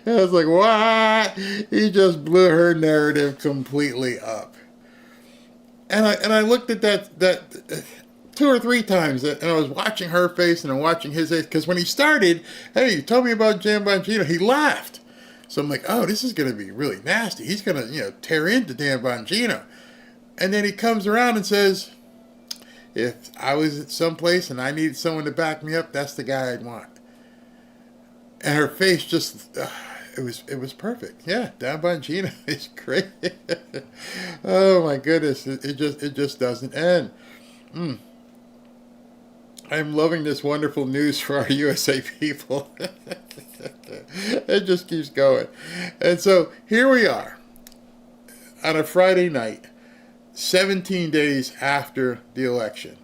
I was like, what? He just blew her narrative completely up. And I looked at that 2 or 3 times, and I was watching her face and I'm watching his face, because when he started, hey, tell me about Dan Bongino, he laughed. So I'm like, oh, this is going to be really nasty. He's going to, tear into Dan Bongino. And then he comes around and says, if I was at some place and I needed someone to back me up, that's the guy I'd want. And her face just, it was perfect. Yeah, Dan Bongino is great. Oh my goodness, it just doesn't end. I'm loving this wonderful news for our USA people. It just keeps going. And so here we are on a Friday night, 17 days after the election.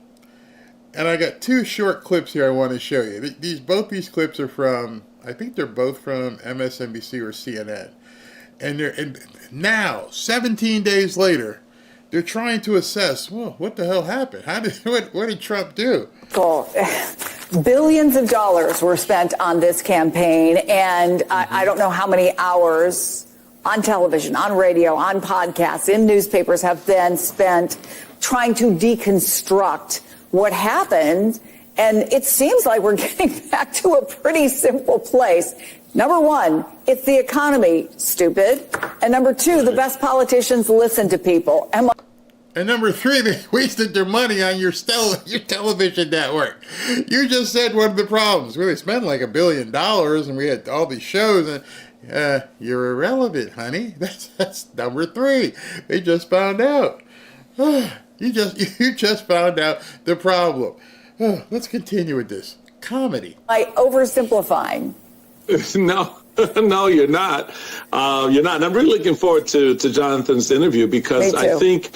And I got 2 short clips here I want to show you. Both these clips are from, I think they're both from MSNBC or CNN. And now, 17 days later, they're trying to assess, well, what the hell happened? What did Trump do? Billions of dollars were spent on this campaign, and I don't know how many hours on television, on radio, on podcasts, in newspapers have been spent trying to deconstruct what happened. And it seems like we're getting back to a pretty simple place. Number 1, it's the economy, stupid. And number 2, the best politicians listen to people. And number 3, they wasted their money on your television network. You just said one of the problems. We spent like $1 billion and we had all these shows. And You're irrelevant, honey. That's number 3. They just found out. You just found out the problem. Let's continue with this comedy. By oversimplifying. No, no, you're not. You're not. And I'm really looking forward to Jonathan's interview because I think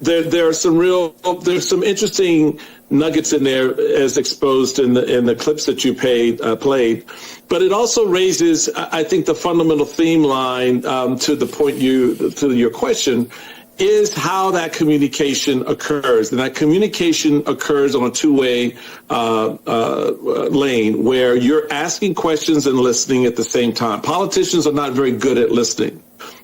there's some interesting nuggets in there as exposed in the clips that you played. But it also raises, I think, the fundamental theme line to the point to your question is how that communication occurs. And that communication occurs on a two-way lane where you're asking questions and listening at the same time. Politicians are not very good at listening.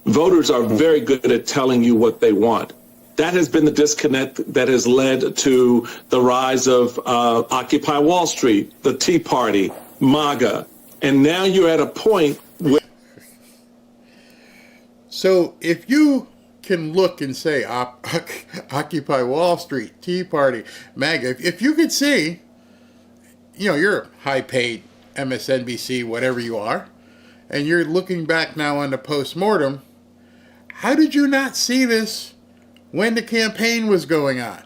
Voters are very good at telling you what they want. That has been the disconnect that has led to the rise of Occupy Wall Street, the Tea Party, MAGA. And now you're at a point where... So if you can look and say Occupy Wall Street, Tea Party, MAGA, if you could see, you're a high-paid MSNBC, whatever you are, and you're looking back now on the postmortem, how did you not see this when the campaign was going on?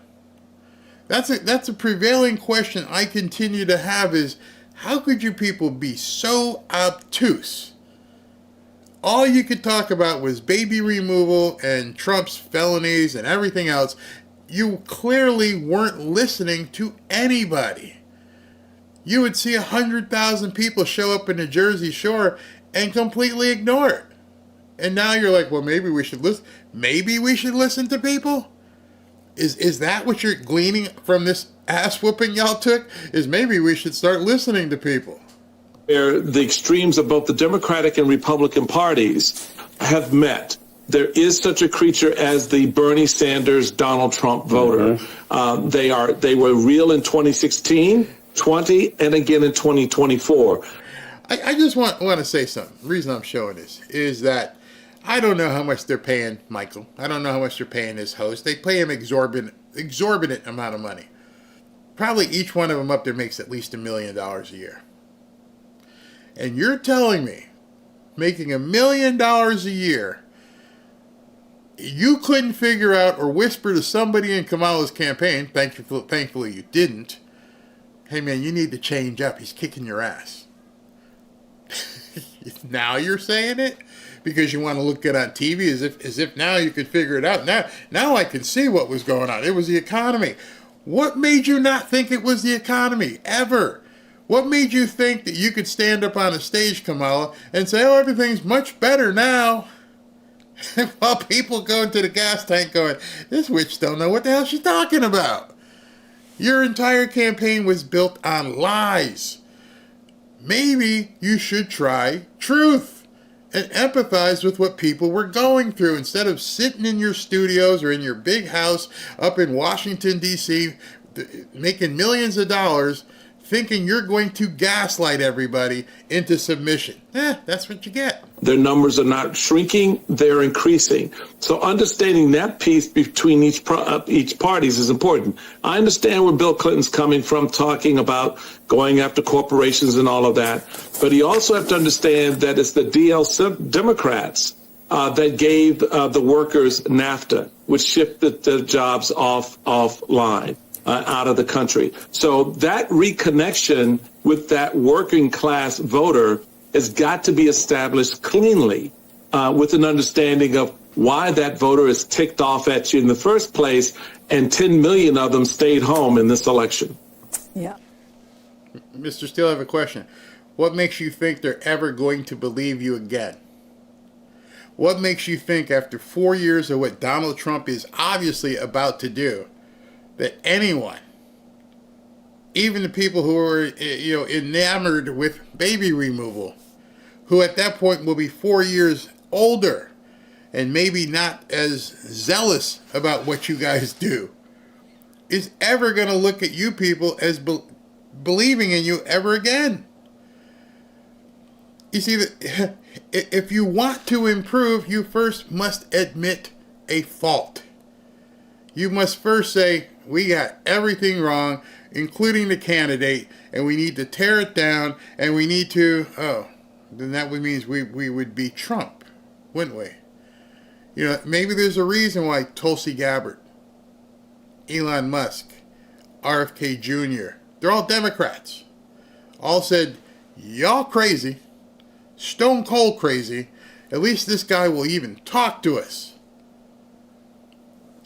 That's a prevailing question I continue to have is, how could you people be so obtuse? All you could talk about was baby removal and Trump's felonies and everything else. You clearly weren't listening to anybody. You would see 100,000 people show up in the Jersey Shore and completely ignore it. And now you're like, well, maybe we should listen. Maybe we should listen to people? Is that what you're gleaning from this ass whooping y'all took? Is maybe we should start listening to people? Where the extremes of both the Democratic and Republican parties have met. There is such a creature as the Bernie Sanders, Donald Trump voter. Mm-hmm. They were real in 2016, 20, and again in 2024. I just want to say something. The reason I'm showing this is that I don't know how much they're paying Michael. I don't know how much they're paying his host. They pay him exorbitant amount of money. Probably each one of them up there makes at least $1 million a year. And you're telling me, making $1 million a year, you couldn't figure out or whisper to somebody in Kamala's campaign, thankfully you didn't, hey man, you need to change up. He's kicking your ass. Now you're saying it? Because you want to look good on TV as if now you could figure it out. Now I can see what was going on. It was the economy. What made you not think it was the economy? Ever? What made you think that you could stand up on a stage, Kamala, and say, oh, everything's much better now? While people go into the gas tank going, this witch don't know what the hell she's talking about. Your entire campaign was built on lies. Maybe you should try truth and empathize with what people were going through instead of sitting in your studios or in your big house up in Washington, D.C., making millions of dollars, thinking you're going to gaslight everybody into submission. That's what you get. Their numbers are not shrinking, they're increasing. So understanding that piece between each parties is important. I understand where Bill Clinton's coming from, talking about going after corporations and all of that. But you also have to understand that it's the DL Democrats that gave the workers NAFTA, which shifted the jobs offline. Out of the country. So that reconnection with that working class voter has got to be established cleanly with an understanding of why that voter is ticked off at you in the first place, and 10 million of them stayed home in this election. Yeah. Mr. Steele, I have a question. What makes you think they're ever going to believe you again? What makes you think after 4 years of what Donald Trump is obviously about to do, that anyone, even the people who are enamored with baby removal, who at that point will be 4 years older and maybe not as zealous about what you guys do, is ever going to look at you people as believing in you ever again? You see, if you want to improve, you first must admit a fault. You must first say, we got everything wrong, including the candidate, and we need to tear it down, and we need to, then that would mean we would be Trump, wouldn't we? You know, maybe there's a reason why Tulsi Gabbard, Elon Musk, RFK Jr., they're all Democrats, all said, y'all crazy, stone cold crazy, at least this guy will even talk to us.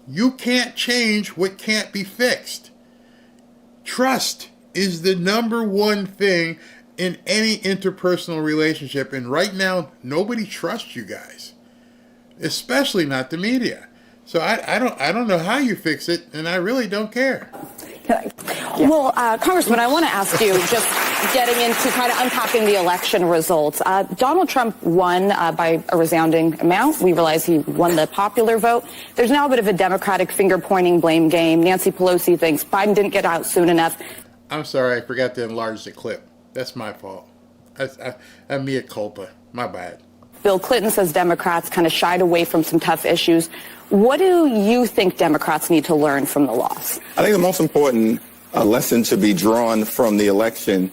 You can't change what can't be fixed. Trust is the number one thing in any interpersonal relationship, and right now nobody trusts you guys, especially not the media. So I don't know how you fix it, and I really don't care. Well, Congressman, I want to ask you, just getting into kind of unpacking the election results. Donald Trump won by a resounding amount. We realize he won the popular vote. There's now a bit of a Democratic finger-pointing blame game. Nancy Pelosi thinks Biden didn't get out soon enough. I'm sorry, I forgot to enlarge the clip. That's my fault. I'm mea culpa. My bad. Bill Clinton says Democrats kind of shied away from some tough issues. What do you think Democrats need to learn from the loss? I think the most important lesson to be drawn from the election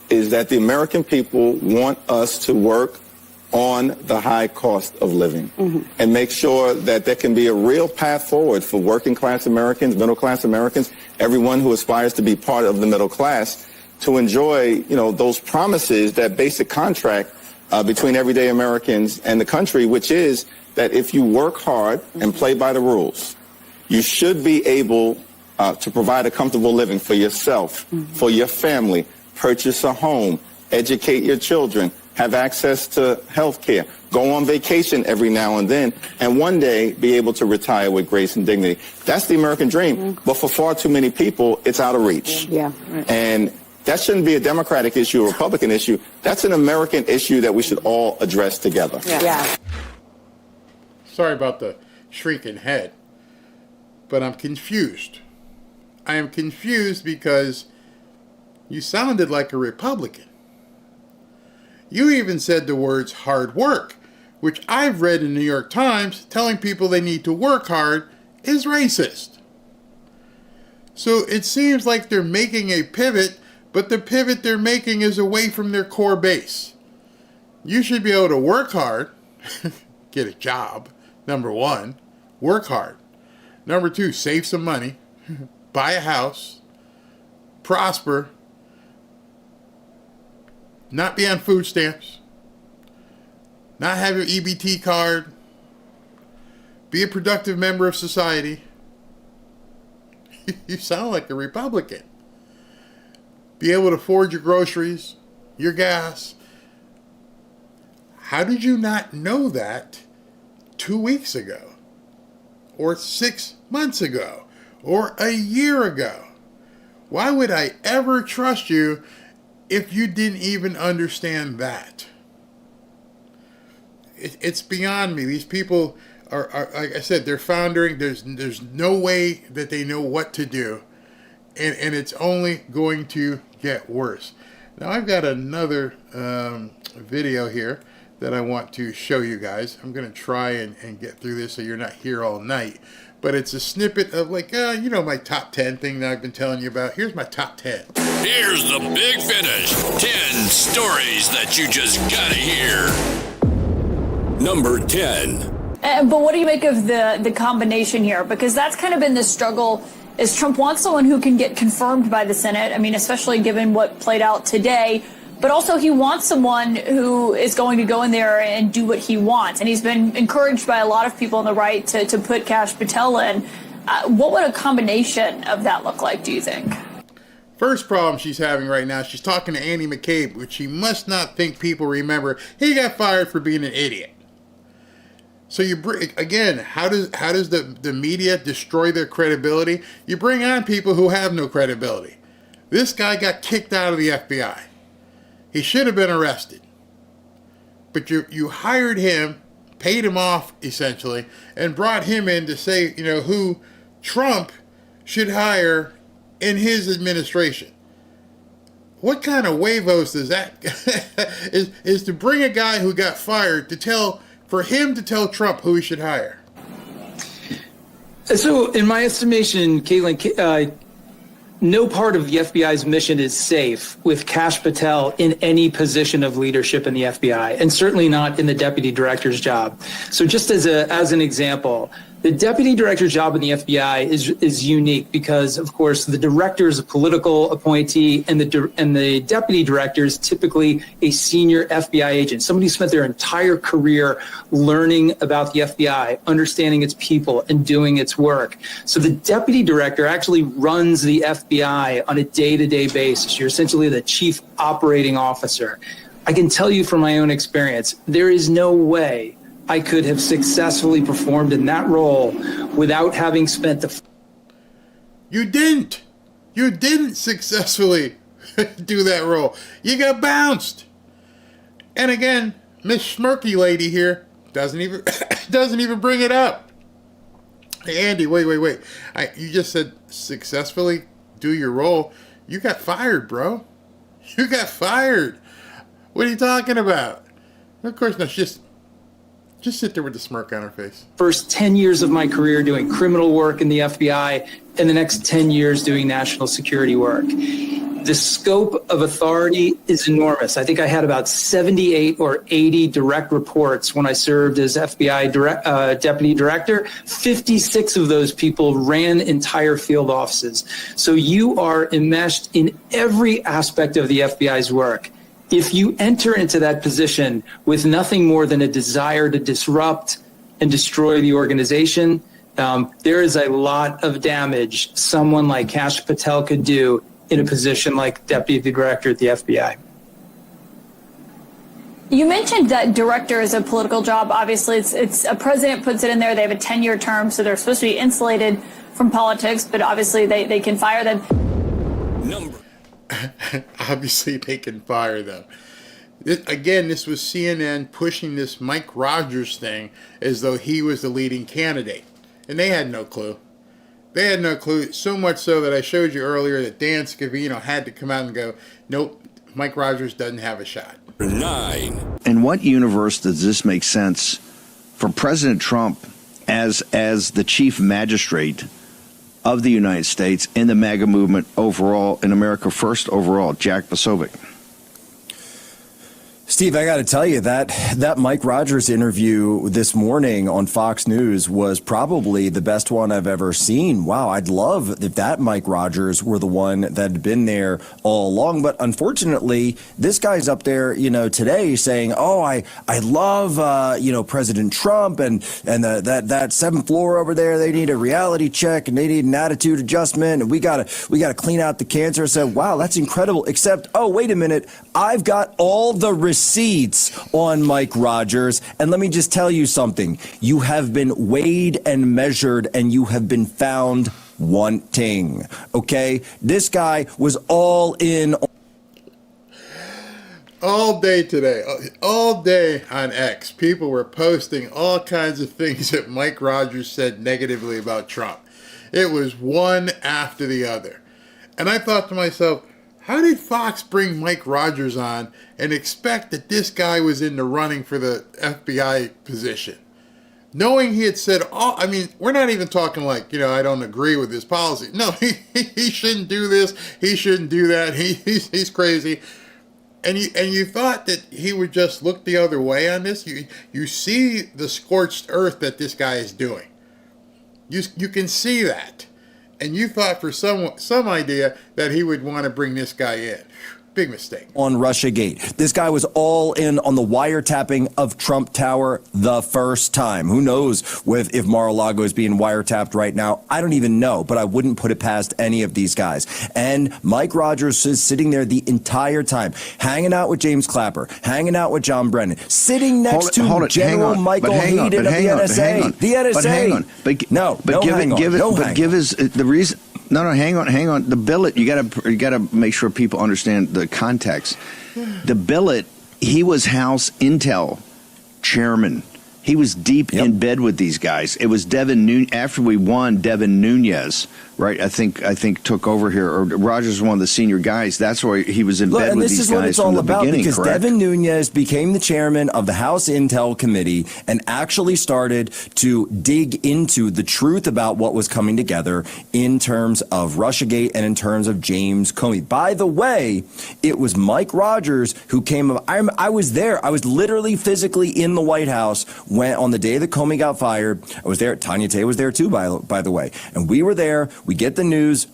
is that the American people want us to work on the high cost of living and make sure that there can be a real path forward for working class Americans, middle class Americans, everyone who aspires to be part of the middle class, to enjoy, those promises, that basic contract between everyday Americans and the country, which is that if you work hard and play by the rules, you should be able to provide a comfortable living for yourself, for your family, purchase a home, educate your children, have access to health care, go on vacation every now and then, and one day be able to retire with grace and dignity. That's the American dream. But for far too many people, it's out of reach. Yeah. Right. And that shouldn't be a Democratic issue, a Republican issue. That's an American issue that we should all address together. Yeah. Sorry about the shrinking head, but I'm confused. I am confused because you sounded like a Republican. You even said the words hard work, which I've read in the New York Times telling people they need to work hard is racist. So it seems like they're making a pivot, but the pivot they're making is away from their core base. You should be able to work hard, get a job, number one, work hard. Number two, save some money, buy a house, prosper, not be on food stamps, not have your EBT card, be a productive member of society. You sound like a Republican. Be able to afford your groceries, your gas. How did you not know that 2 weeks ago? Or 6 months ago? Or a year ago? Why would I ever trust you if you didn't even understand that? It's beyond me. These people are, like I said, they're foundering. There's no way that they know what to do. And it's only going to get worse. Now I've got another video here that I want to show you guys. I'm going to try and get through this so you're not here all night. But it's a snippet of my top 10 thing that I've been telling you about. Here's my top 10. Here's the big finish. 10 stories that you just gotta hear. Number 10. But what do you make of the combination here? Because that's kind of been the struggle, is Trump wants someone who can get confirmed by the Senate. I mean, especially given what played out today. But also he wants someone who is going to go in there and do what he wants. And he's been encouraged by a lot of people on the right to put Kash Patel in. What would a combination of that look like, do you think? First problem she's having right now, she's talking to Andy McCabe, which she must not think people remember. He got fired for being an idiot. So you bring, again, how does the media destroy their credibility? You bring on people who have no credibility. This guy got kicked out of the FBI. He should have been arrested. But you hired him, paid him off, essentially, and brought him in to say, who Trump should hire in his administration. What kind of huevos does that is to bring a guy who got fired for him to tell Trump who he should hire? So, in my estimation, Caitlin, no part of the FBI's mission is safe with Kash Patel in any position of leadership in the FBI, and certainly not in the deputy director's job. So just as an example, the deputy director's job in the FBI is unique because, of course, the director is a political appointee, and the deputy director is typically a senior FBI agent, somebody who spent their entire career learning about the FBI, understanding its people, and doing its work. So the deputy director actually runs the FBI on a day-to-day basis. You're essentially the chief operating officer. I can tell you from my own experience, there is no way I could have successfully performed in that role without having spent the... You didn't successfully do that role. You got bounced. And again, Miss Smirky lady here doesn't even bring it up. Hey, Andy, wait. You just said successfully do your role. You got fired, bro. You got fired. What are you talking about? Of course not. Just sit there with the smirk on her face. First 10 years of my career doing criminal work in the FBI, and the next 10 years doing national security work. The scope of authority is enormous. I think I had about 78 or 80 direct reports when I served as FBI deputy director. 56 of those people ran entire field offices. So you are enmeshed in every aspect of the FBI's work. If you enter into that position with nothing more than a desire to disrupt and destroy the organization, there is a lot of damage someone like Kash Patel could do in a position like deputy director at the FBI. You mentioned that director is a political job. Obviously, it's a president puts it in there. They have a 10-year term, so they're supposed to be insulated from politics, but obviously they can fire them. Obviously, they can fire them. This was CNN pushing this Mike Rogers thing as though he was the leading candidate. And they had no clue. They had no clue, so much so that I showed you earlier that Dan Scavino had to come out and go, nope, Mike Rogers doesn't have a shot. 9. In what universe does this make sense for President Trump as the chief magistrate of the United States in the MAGA movement overall, in America First overall? Jack Posobiec. Steve, I got to tell you that Mike Rogers interview this morning on Fox News was probably the best one I've ever seen. Wow, I'd love if that Mike Rogers were the one that had been there all along. But unfortunately, this guy's up there, today saying, "Oh, I love President Trump and that seventh floor over there. They need a reality check and they need an attitude adjustment. And we gotta clean out the cancer." I said, "Wow, that's incredible." Except, oh, wait a minute, I've got all the receipts on Mike Rogers, and let me just tell you something. You have been weighed and measured, and you have been found wanting. Okay? This guy was all in. All day today, all day on X, people were posting all kinds of things that Mike Rogers said negatively about Trump. It was one after the other. And I thought to myself, how did Fox bring Mike Rogers on and expect that this guy was in the running for the FBI position? Knowing he had said, we're not even talking like, I don't agree with his policy. No, he shouldn't do this. He shouldn't do that. He's crazy. And you thought that he would just look the other way on this. You see the scorched earth that this guy is doing. You can see that. And you thought for some idea that he would want to bring this guy in. Big mistake. On Russiagate. This guy was all in on the wiretapping of Trump Tower the first time. Who knows if Mar-a-Lago is being wiretapped right now? I don't even know, but I wouldn't put it past any of these guys. And Mike Rogers is sitting there the entire time, hanging out with James Clapper, hanging out with John Brennan, sitting next to General Michael Hayden of the NSA. The NSA. But hang on. The reason. No, hang on. The billet, you gotta make sure people understand the context. The billet, he was House Intel chairman. He was deep in bed with these guys. It was Devin Nunes. After we won, Devin Nunes, right? I think took over here. Or Rogers was one of the senior guys. That's why he was in bed with these guys from the beginning. Because correct? Devin Nunes became the chairman of the House Intel Committee and actually started to dig into the truth about what was coming together in terms of Russiagate and in terms of James Comey. By the way, it was Mike Rogers who came up. I was there. I was literally physically in the White House when on the day that Comey got fired. I was there. Tanya Tay was there too, by the way. And we were there. We get the news.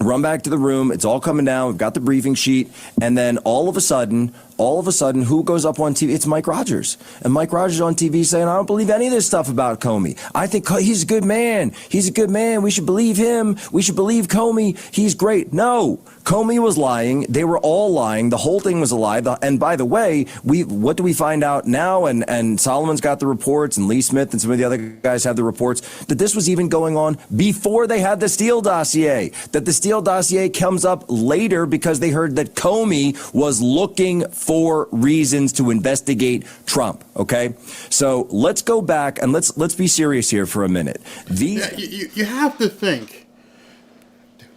Run back to the room. It's all coming down. We've got the briefing sheet. And then all of a sudden, who goes up on TV? It's Mike Rogers. And Mike Rogers on TV saying, I don't believe any of this stuff about Comey. I think he's a good man. He's a good man. We should believe him. We should believe Comey. He's great. No, Comey was lying. They were all lying. The whole thing was a lie. And by the way, what do we find out now? And Solomon's got the reports, and Lee Smith and some of the other guys have the reports, that this was even going on before they had the Steele dossier. That the Steele dossier comes up later because they heard that Comey was looking for reasons to investigate Trump. Okay, so let's go back and let's be serious here for a minute. You have to think,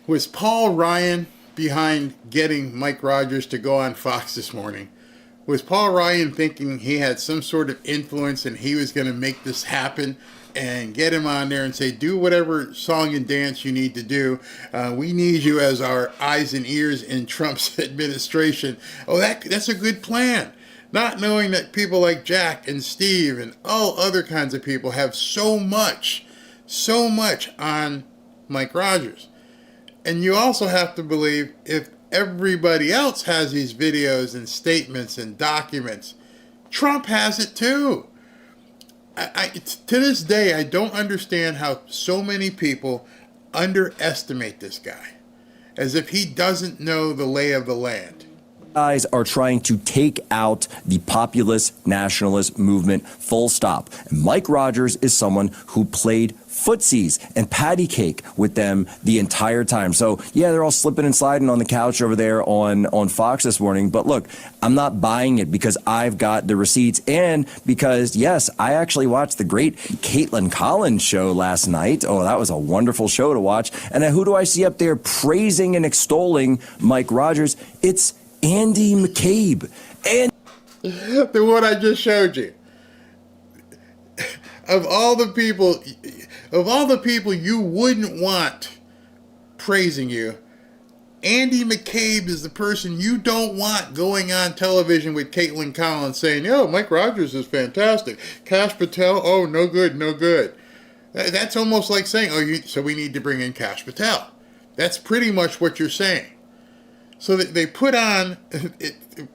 was Paul Ryan behind getting Mike Rogers to go on Fox this morning? Was Paul Ryan thinking he had some sort of influence and he was going to make this happen and get him on there and say, do whatever song and dance you need to do. We need you as our eyes and ears in Trump's administration. Oh, that's a good plan. Not knowing that people like Jack and Steve and all other kinds of people have so much on Mike Rogers. And you also have to believe if everybody else has these videos and statements and documents, Trump has it too. To this day, I don't understand how so many people underestimate this guy, as if he doesn't know the lay of the land. Guys are trying to take out the populist nationalist movement, full stop. And Mike Rogers is someone who played footsies and patty cake with them the entire time. So, yeah, they're all slipping and sliding on the couch over there on Fox this morning. But look, I'm not buying it because I've got the receipts and because, yes, I actually watched the great Caitlin Collins show last night. Oh, that was a wonderful show to watch. And then who do I see up there praising and extolling Mike Rogers? It's Andy McCabe. And the one I just showed you. Of all the people you wouldn't want praising you, Andy McCabe is the person you don't want going on television with Caitlin Collins saying, "Yo, Mike Rogers is fantastic. Kash Patel, oh, no good, no good." That's almost like saying, so we need to bring in Kash Patel. That's pretty much what you're saying. So that they put on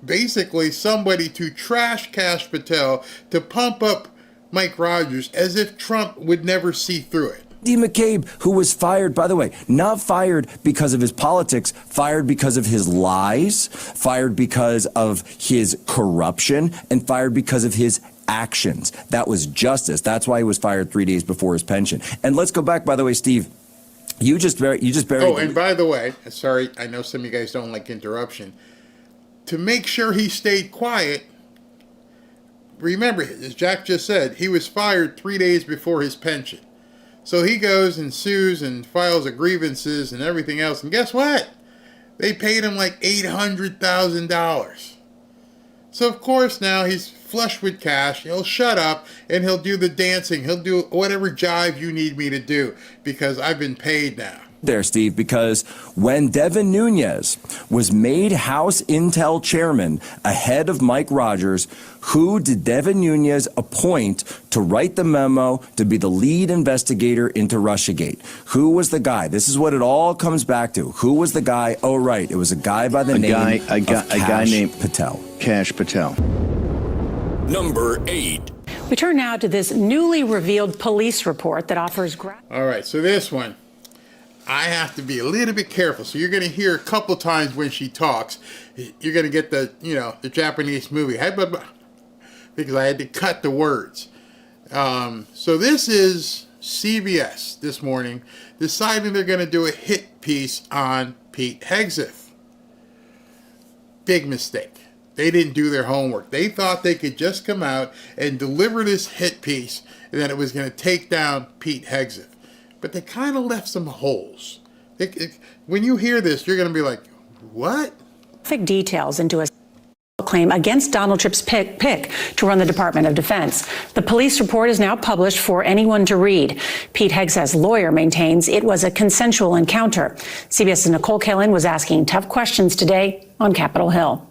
basically somebody to trash Kash Patel to pump up Mike Rogers as if Trump would never see through it. Andy McCabe, who was fired, by the way, not fired because of his politics, fired because of his lies, fired because of his corruption, and fired because of his actions. That was justice. That's why he was fired 3 days before his pension. And let's go back, by the way, Steve. You just buried. Oh, and by the way, sorry, I know some of you guys don't like interruption. To make sure he stayed quiet, remember, as Jack just said, he was fired 3 days before his pension. So he goes and sues and files grievances and everything else. And guess what? They paid him like $800,000. So, of course, now he's flush with cash. He'll shut up and he'll do the dancing. He'll do whatever jive you need me to do because I've been paid now. There, Steve, because when Devin Nunes was made House Intel chairman ahead of Mike Rogers, who did Devin Nunes appoint to write the memo to be the lead investigator into Russiagate? Who was the guy? This is what it all comes back to. Who was the guy? Oh, right. It was a guy by the name of Kash named Patel. Kash Patel. Number 8. We turn now to this newly revealed police report that offers... All right, so this one, I have to be a little bit careful. So you're going to hear a couple times when she talks, you're going to get the Japanese movie, because I had to cut the words. So this is CBS this morning deciding they're going to do a hit piece on Pete Hegseth. Big mistake. They didn't do their homework. They thought they could just come out and deliver this hit piece and that it was going to take down Pete Hegseth. But they kind of left some holes. When you hear this, you're going to be like, what? Details into a claim against Donald Trump's pick to run the Department of Defense. The police report is now published for anyone to read. Pete Hegseth's lawyer maintains it was a consensual encounter. CBS's Nicole Killen was asking tough questions today on Capitol Hill.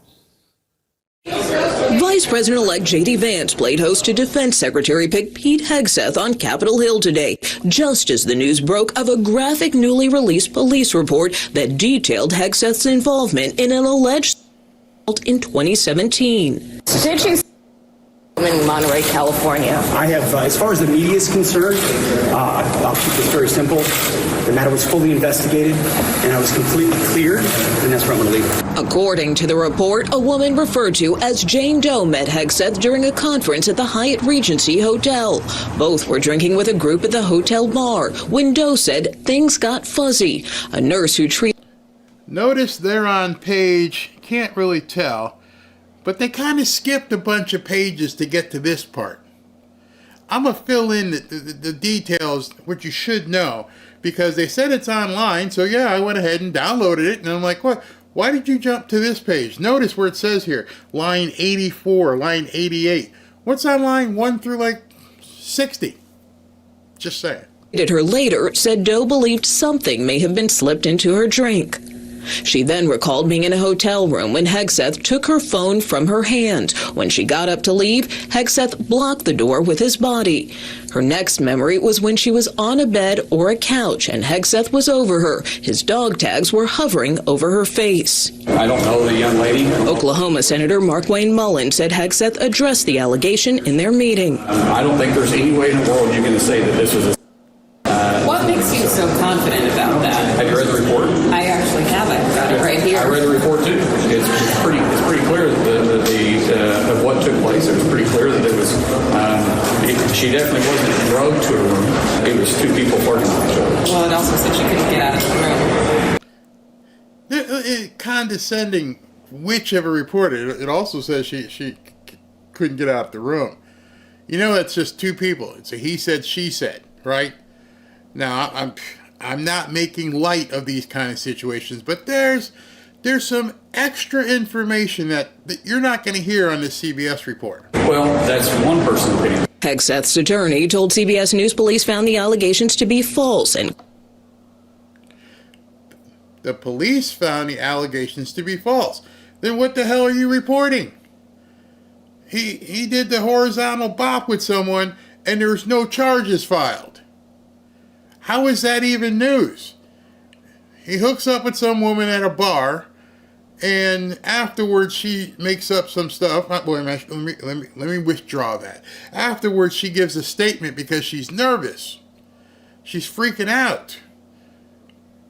Vice President-elect J.D. Vance played host to Defense Secretary pick Pete Hegseth on Capitol Hill today, just as the news broke of a graphic newly released police report that detailed Hegseth's involvement in an alleged assault in 2017. Did you in Monterey, California? I have, as far as the media is concerned, I'll keep this very simple. The matter was fully investigated, and I was completely cleared, and that's where I'm going to leave it. According to the report, a woman referred to as Jane Doe met Hegseth during a conference at the Hyatt Regency Hotel. Both were drinking with a group at the hotel bar when Doe said things got fuzzy. A nurse who treated... Notice they're on page, can't really tell, but they kind of skipped a bunch of pages to get to this part. I'm going to fill in the details, what you should know, because they said it's online, so yeah, I went ahead and downloaded it, and I'm like, what? Why did you jump to this page? Notice where it says here, line 84, line 88. What's on line 1 through like 60? Just saying. Her later said Doe believed something may have been slipped into her drink. She then recalled being in a hotel room when Hegseth took her phone from her hand. When she got up to leave, Hegseth blocked the door with his body. Her next memory was when she was on a bed or a couch and Hegseth was over her. His dog tags were hovering over her face. I don't know the young lady. Oklahoma Senator Mark Wayne Mullen said Hegseth addressed the allegation in their meeting. I don't think there's any way in the world you're going to say that this was a... What makes you so confident about that? Have you read the report? I actually haven't. Got it right here. I read the report too. It's pretty clear that of what took place. It was pretty clear that it was. She definitely wasn't drugged to a room. It was two people flirting with each other. Well, it also said she couldn't get out of the room. Condescending, whichever report it also says she couldn't get out of the room. You know, that's just two people. It's a he said, she said, right? Now, I'm not making light of these kind of situations, but there's some extra information that you're not going to hear on this CBS report. Well, that's one person's opinion. Hegseth's attorney told CBS News police found the allegations to be false and the police found the allegations to be false. Then what the hell are you reporting? He did the horizontal bop with someone and there's no charges filed. How is that even news? He hooks up with some woman at a bar, and afterwards she makes up some stuff. Let me withdraw that. Afterwards she gives a statement because she's nervous. She's freaking out.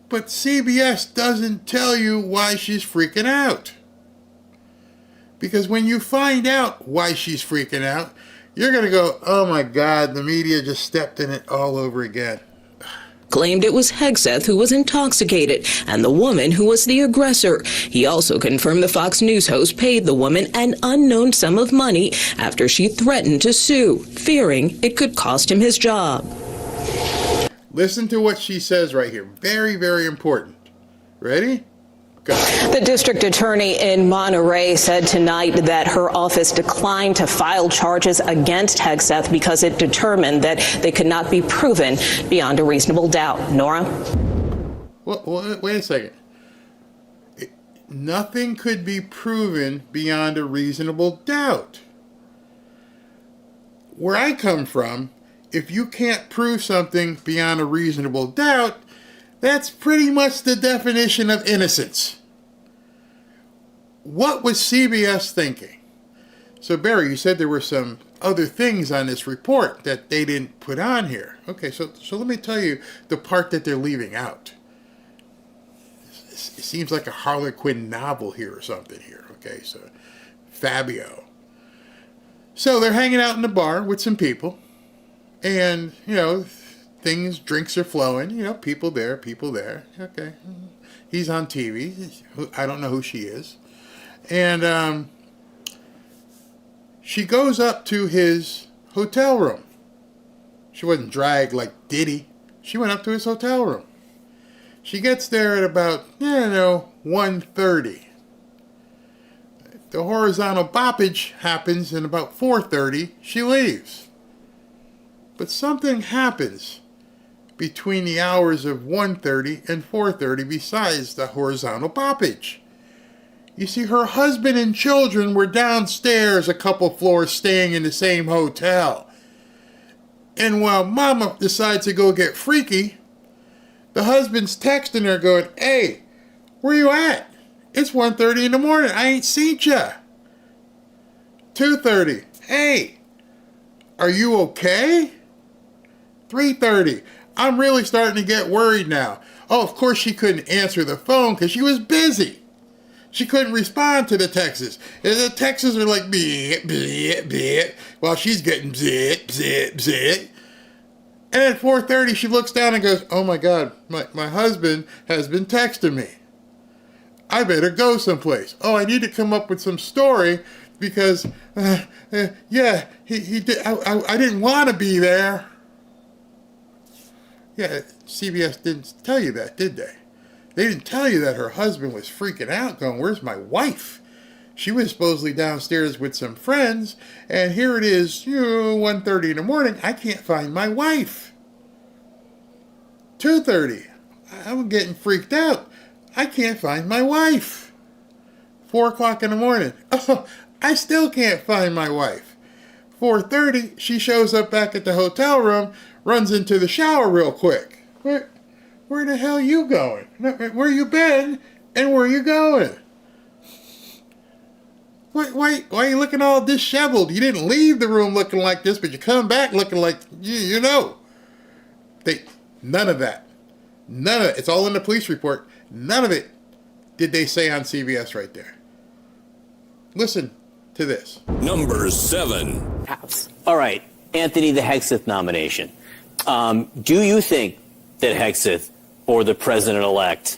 But CBS doesn't tell you why she's freaking out. Because when you find out why she's freaking out, you're going to go, oh my God, the media just stepped in it all over again. Claimed it was Hegseth who was intoxicated and the woman who was the aggressor. He also confirmed the Fox News host paid the woman an unknown sum of money after she threatened to sue, fearing it could cost him his job. Listen to what she says right here. Very, very important. Ready? Go. The district attorney in Monterey said tonight that her office declined to file charges against Hegseth because it determined that they could not be proven beyond a reasonable doubt. Nora? Well, wait a second. Nothing could be proven beyond a reasonable doubt. Where I come from, if you can't prove something beyond a reasonable doubt, that's pretty much the definition of innocence. What was CBS thinking? So, Barry, you said there were some other things on this report that they didn't put on here. Okay, so let me tell you the part that they're leaving out. It seems like a Harlequin novel here or something here. Okay, so Fabio. So they're hanging out in the bar with some people. And, you know, drinks are flowing, you know, people there. Okay. He's on TV. I don't know who she is. And She goes up to his hotel room. She wasn't dragged like Diddy. She went up to his hotel room. She gets there at about, 1:30. The horizontal boppage happens, and about 4:30, she leaves. But something happens between the hours of 1:30 and 4:30 besides the horizontal boppage. You see, her husband and children were downstairs a couple floors staying in the same hotel. And while Mama decides to go get freaky, the husband's texting her going, "Hey, where you at? It's 1:30 in the morning. I ain't seen ya." 2:30. "Hey, are you okay?" 3:30. "I'm really starting to get worried now." Oh, of course she couldn't answer the phone because she was busy. She couldn't respond to the texts. And the texts are like, "Bleh, bleh, bleh," while she's getting bzit, bzit, bzit. And at 4:30, she looks down and goes, "Oh my God, my husband has been texting me. I better go someplace. Oh, I need to come up with some story because, he did. I didn't want to be there." Yeah, CBS didn't tell you that, did they? They didn't tell you that her husband was freaking out, going, "Where's my wife?" She was supposedly downstairs with some friends, and here it is, 1:30 in the morning. I can't find my wife. 2:30. I'm getting freaked out. I can't find my wife. 4 o'clock in the morning. Oh, I still can't find my wife. 4:30, she shows up back at the hotel room, runs into the shower real quick. Where the hell you going? Where you been and where you going? Why are you looking all disheveled? You didn't leave the room looking like this, but you come back looking like, None of that. None of it. It's all in the police report. None of it did they say on CBS right there. Listen to this. Number 7. All right, Anthony, the Hegseth nomination. Do you think that Hegseth or the president-elect,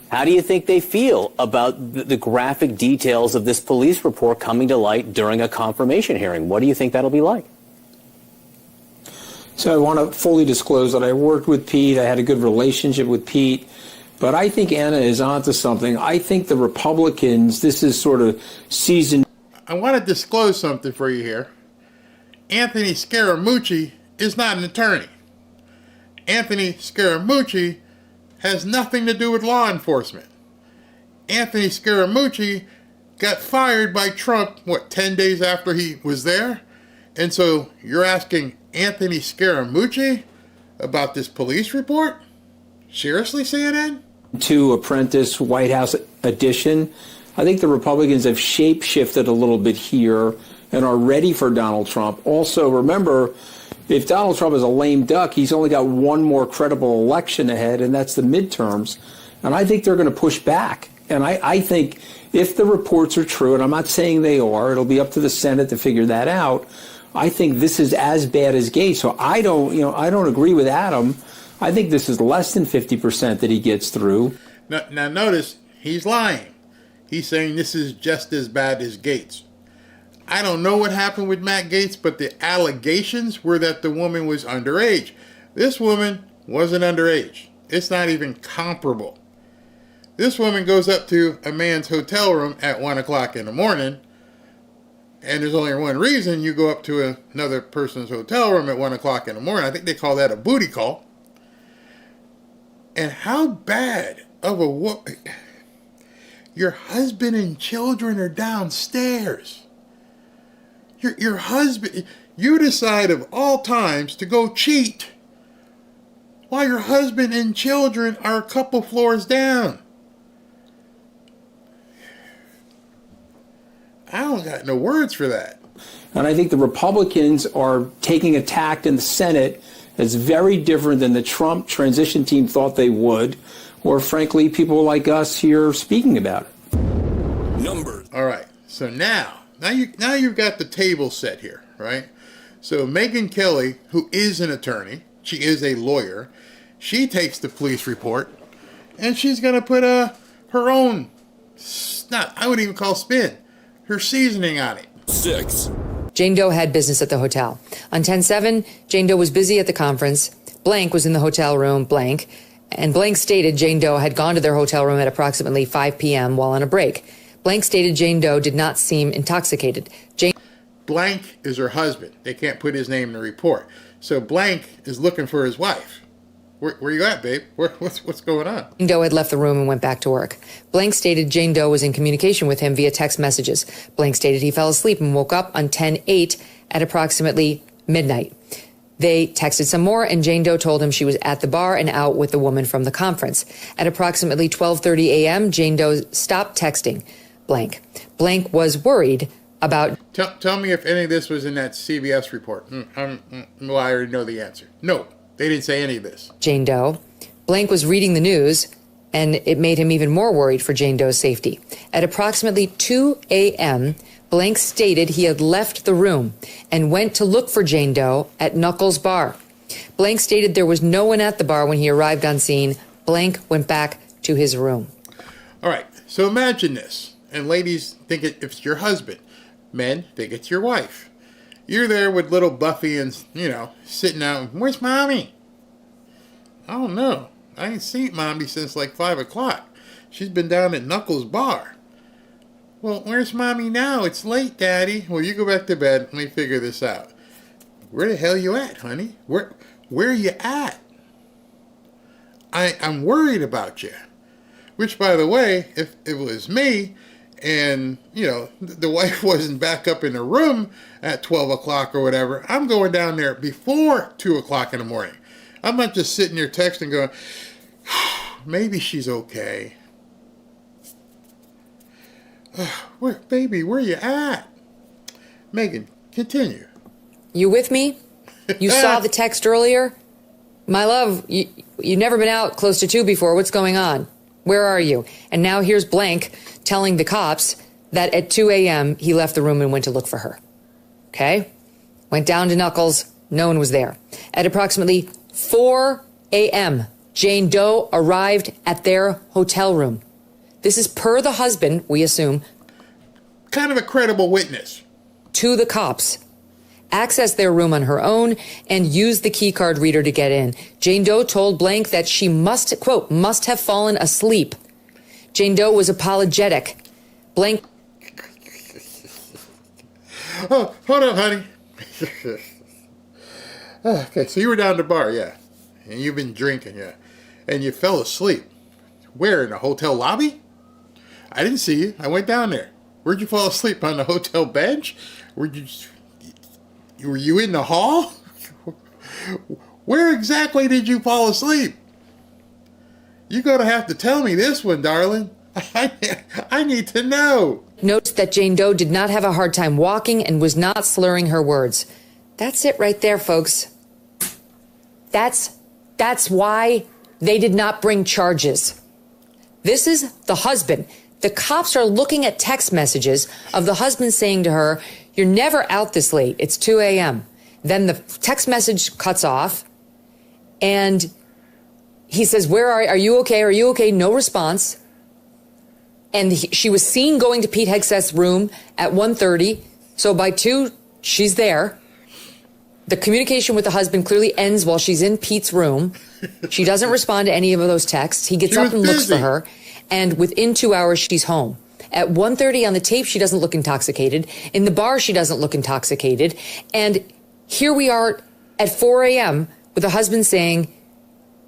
how do you think they feel about the graphic details of this police report coming to light during a confirmation hearing? What do you think that'll be like? So I want to fully disclose that I worked with Pete. I had a good relationship with Pete. But I think Anna is onto something. I think the Republicans, this is sort of season. I want to disclose something for you here. Anthony Scaramucci is not an attorney. Anthony Scaramucci has nothing to do with law enforcement. Anthony Scaramucci got fired by Trump, 10 days after he was there? And so you're asking Anthony Scaramucci about this police report? Seriously, CNN? To Apprentice White House edition. I think the Republicans have shape-shifted a little bit here and are ready for Donald Trump. Also, remember, if Donald Trump is a lame duck, he's only got one more credible election ahead, and that's the midterms. And I think they're going to push back. And I think if the reports are true, and I'm not saying they are, it'll be up to the Senate to figure that out. I think this is as bad as Gates. So I don't agree with Adam. I think this is less than 50% that he gets through. Now notice, he's lying. He's saying this is just as bad as Gates. I don't know what happened with Matt Gaetz, but the allegations were that the woman was underage. This woman wasn't underage. It's not even comparable. This woman goes up to a man's hotel room at 1 o'clock in the morning, and there's only one reason you go up to another person's hotel room at 1 o'clock in the morning. I think they call that a booty call. And how bad of a woman... Your husband and children are downstairs. Your husband... You decide of all times to go cheat while your husband and children are a couple floors down. I don't got no words for that. And I think the Republicans are taking a tact in the Senate that's very different than the Trump transition team thought they would, or frankly, people like us here speaking about it. Numbers. All right. So now you've got the table set here, right? So Megyn Kelly, who is an attorney, she is a lawyer, she takes the police report, and she's going to put her own, I wouldn't even call spin, her seasoning on it. 6. Jane Doe had business at the hotel. On 10/7, Jane Doe was busy at the conference. Blank was in the hotel room, blank. And blank stated Jane Doe had gone to their hotel room at approximately 5 p.m. while on a break. Blank stated Jane Doe did not seem intoxicated. Blank is her husband. They can't put his name in the report. So blank is looking for his wife. Where you at, babe? What's going on? Jane Doe had left the room and went back to work. Blank stated Jane Doe was in communication with him via text messages. Blank stated he fell asleep and woke up on 10/8 at approximately midnight. They texted some more, and Jane Doe told him she was at the bar and out with the woman from the conference. At approximately 12:30 a.m., Jane Doe stopped texting Blank. Blank was worried about... Tell me if any of this was in that CBS report. I already know the answer. No, they didn't say any of this. Jane Doe. Blank was reading the news, and it made him even more worried for Jane Doe's safety. At approximately 2 a.m., Blank stated he had left the room and went to look for Jane Doe at Knuckles Bar. Blank stated there was no one at the bar when he arrived on scene. Blank went back to his room. All right, so imagine this. And ladies think it's your husband. Men think it's your wife. You're there with little Buffy and, sitting out. Where's Mommy? I don't know. I ain't seen Mommy since like 5 o'clock. She's been down at Knuckles Bar. Well, where's Mommy now? It's late, Daddy. Well, you go back to bed. Let me figure this out. Where the hell you at, honey? Where are you at? I'm worried about you. Which, by the way, if it was me and, the wife wasn't back up in the room at 12 o'clock or whatever, I'm going down there before 2 o'clock in the morning. I'm not just sitting there texting going, maybe she's okay. Baby, where you at? Megyn, continue. You with me? You saw the text earlier? My love, you've never been out close to 2 before. What's going on? Where are you? And now here's Blank telling the cops that at 2 a.m. he left the room and went to look for her. Okay? Went down to Knuckles. No one was there. At approximately 4 a.m., Jane Doe arrived at their hotel room. This is per the husband, we assume. Kind of a credible witness. To the cops. Accessed their room on her own and used the key card reader to get in. Jane Doe told Blank that she must, quote, must have fallen asleep. Jane Doe was apologetic. Blank. Oh, hold on, honey. Okay, so you were down at the bar, yeah. And you've been drinking, yeah. And you fell asleep. Where, in the hotel lobby? I didn't see you. I went down there. Where'd you fall asleep? On the hotel bench? Were you in the hall? Where exactly did you fall asleep? You're going to have to tell me this one, darling. I need to know. Notes that Jane Doe did not have a hard time walking and was not slurring her words. That's it right there, folks. That's why they did not bring charges. This is the husband. The cops are looking at text messages of the husband saying to her, you're never out this late. It's 2 a.m. Then the text message cuts off, and he says, are you okay? Are you okay? No response. And she was seen going to Pete Hegseth's room at 1:30. So by 2, she's there. The communication with the husband clearly ends while she's in Pete's room. She doesn't respond to any of those texts. He gets up and looks for her. And within 2 hours, she's home. At 1:30 on the tape, she doesn't look intoxicated. In the bar, she doesn't look intoxicated. And here we are at 4 a.m. with the husband saying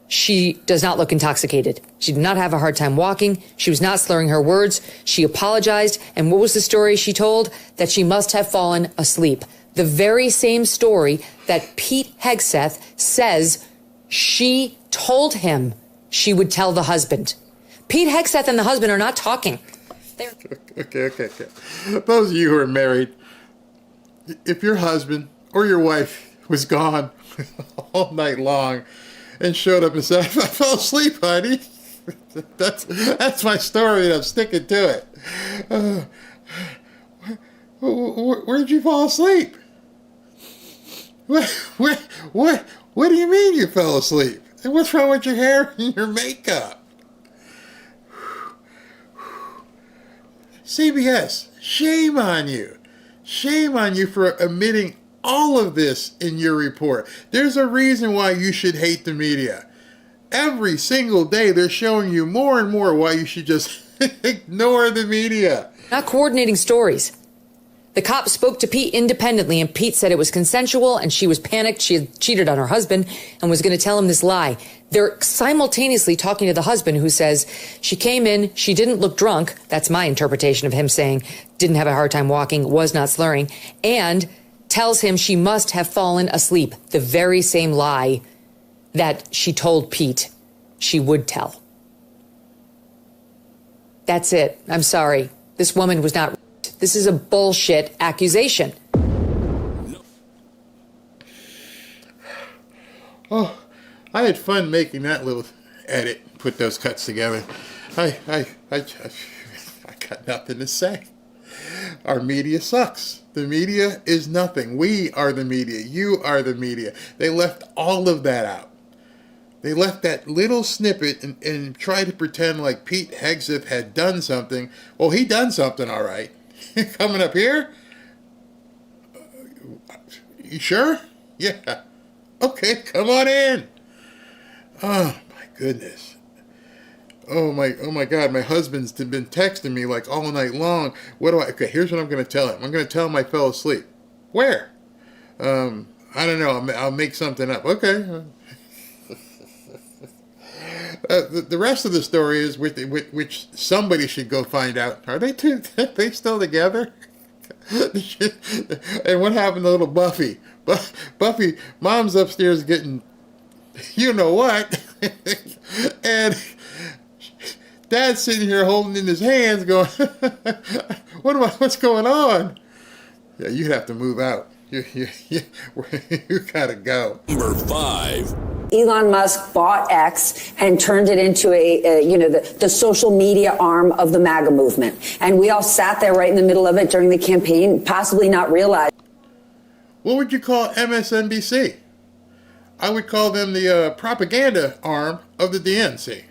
she does not look intoxicated. She did not have a hard time walking. She was not slurring her words. She apologized. And what was the story she told? That she must have fallen asleep. The very same story that Pete Hegseth says she told him she would tell the husband. Pete Hegseth and the husband are not talking. Okay. Those of you who are married, if your husband or your wife was gone all night long and showed up and said, I fell asleep, honey, that's my story and I'm sticking to it. Where'd you fall asleep? What do you mean you fell asleep? And what's wrong with your hair and your makeup? CBS, shame on you. Shame on you for omitting all of this in your report. There's a reason why you should hate the media. Every single day they're showing you more and more why you should just ignore the media. Not coordinating stories. The cop spoke to Pete independently, and Pete said it was consensual and she was panicked. She had cheated on her husband and was going to tell him this lie. They're simultaneously talking to the husband, who says she came in, she didn't look drunk. That's my interpretation of him saying didn't have a hard time walking, was not slurring, and tells him she must have fallen asleep. The very same lie that she told Pete she would tell. That's it. I'm sorry. This woman was not. This is a bullshit accusation. Oh, I had fun making that little edit, put those cuts together. I got nothing to say. Our media sucks. The media is nothing. We are the media. You are the media. They left all of that out. They left that little snippet and tried to pretend like Pete Hegseth had done something. Well, he done something, all right. Coming up here? You sure? Yeah. Okay, come on in. Oh, my goodness. Oh my God, my husband's been texting me like all night long. Okay, here's what I'm going to tell him. I'm going to tell him I fell asleep. Where? I don't know. I'll make something up. Okay. The rest of the story is which somebody should go find out. Are they still together? And what happened to little Buffy? Buffy, mom's upstairs getting, you know what, and Dad's sitting here holding in his hands, going, "What's going on?" Yeah, you have to move out. You gotta go. Number 5. Elon Musk bought X and turned it into the social media arm of the MAGA movement. And we all sat there right in the middle of it during the campaign, possibly not realizing. What would you call MSNBC? I would call them the propaganda arm of the DNC.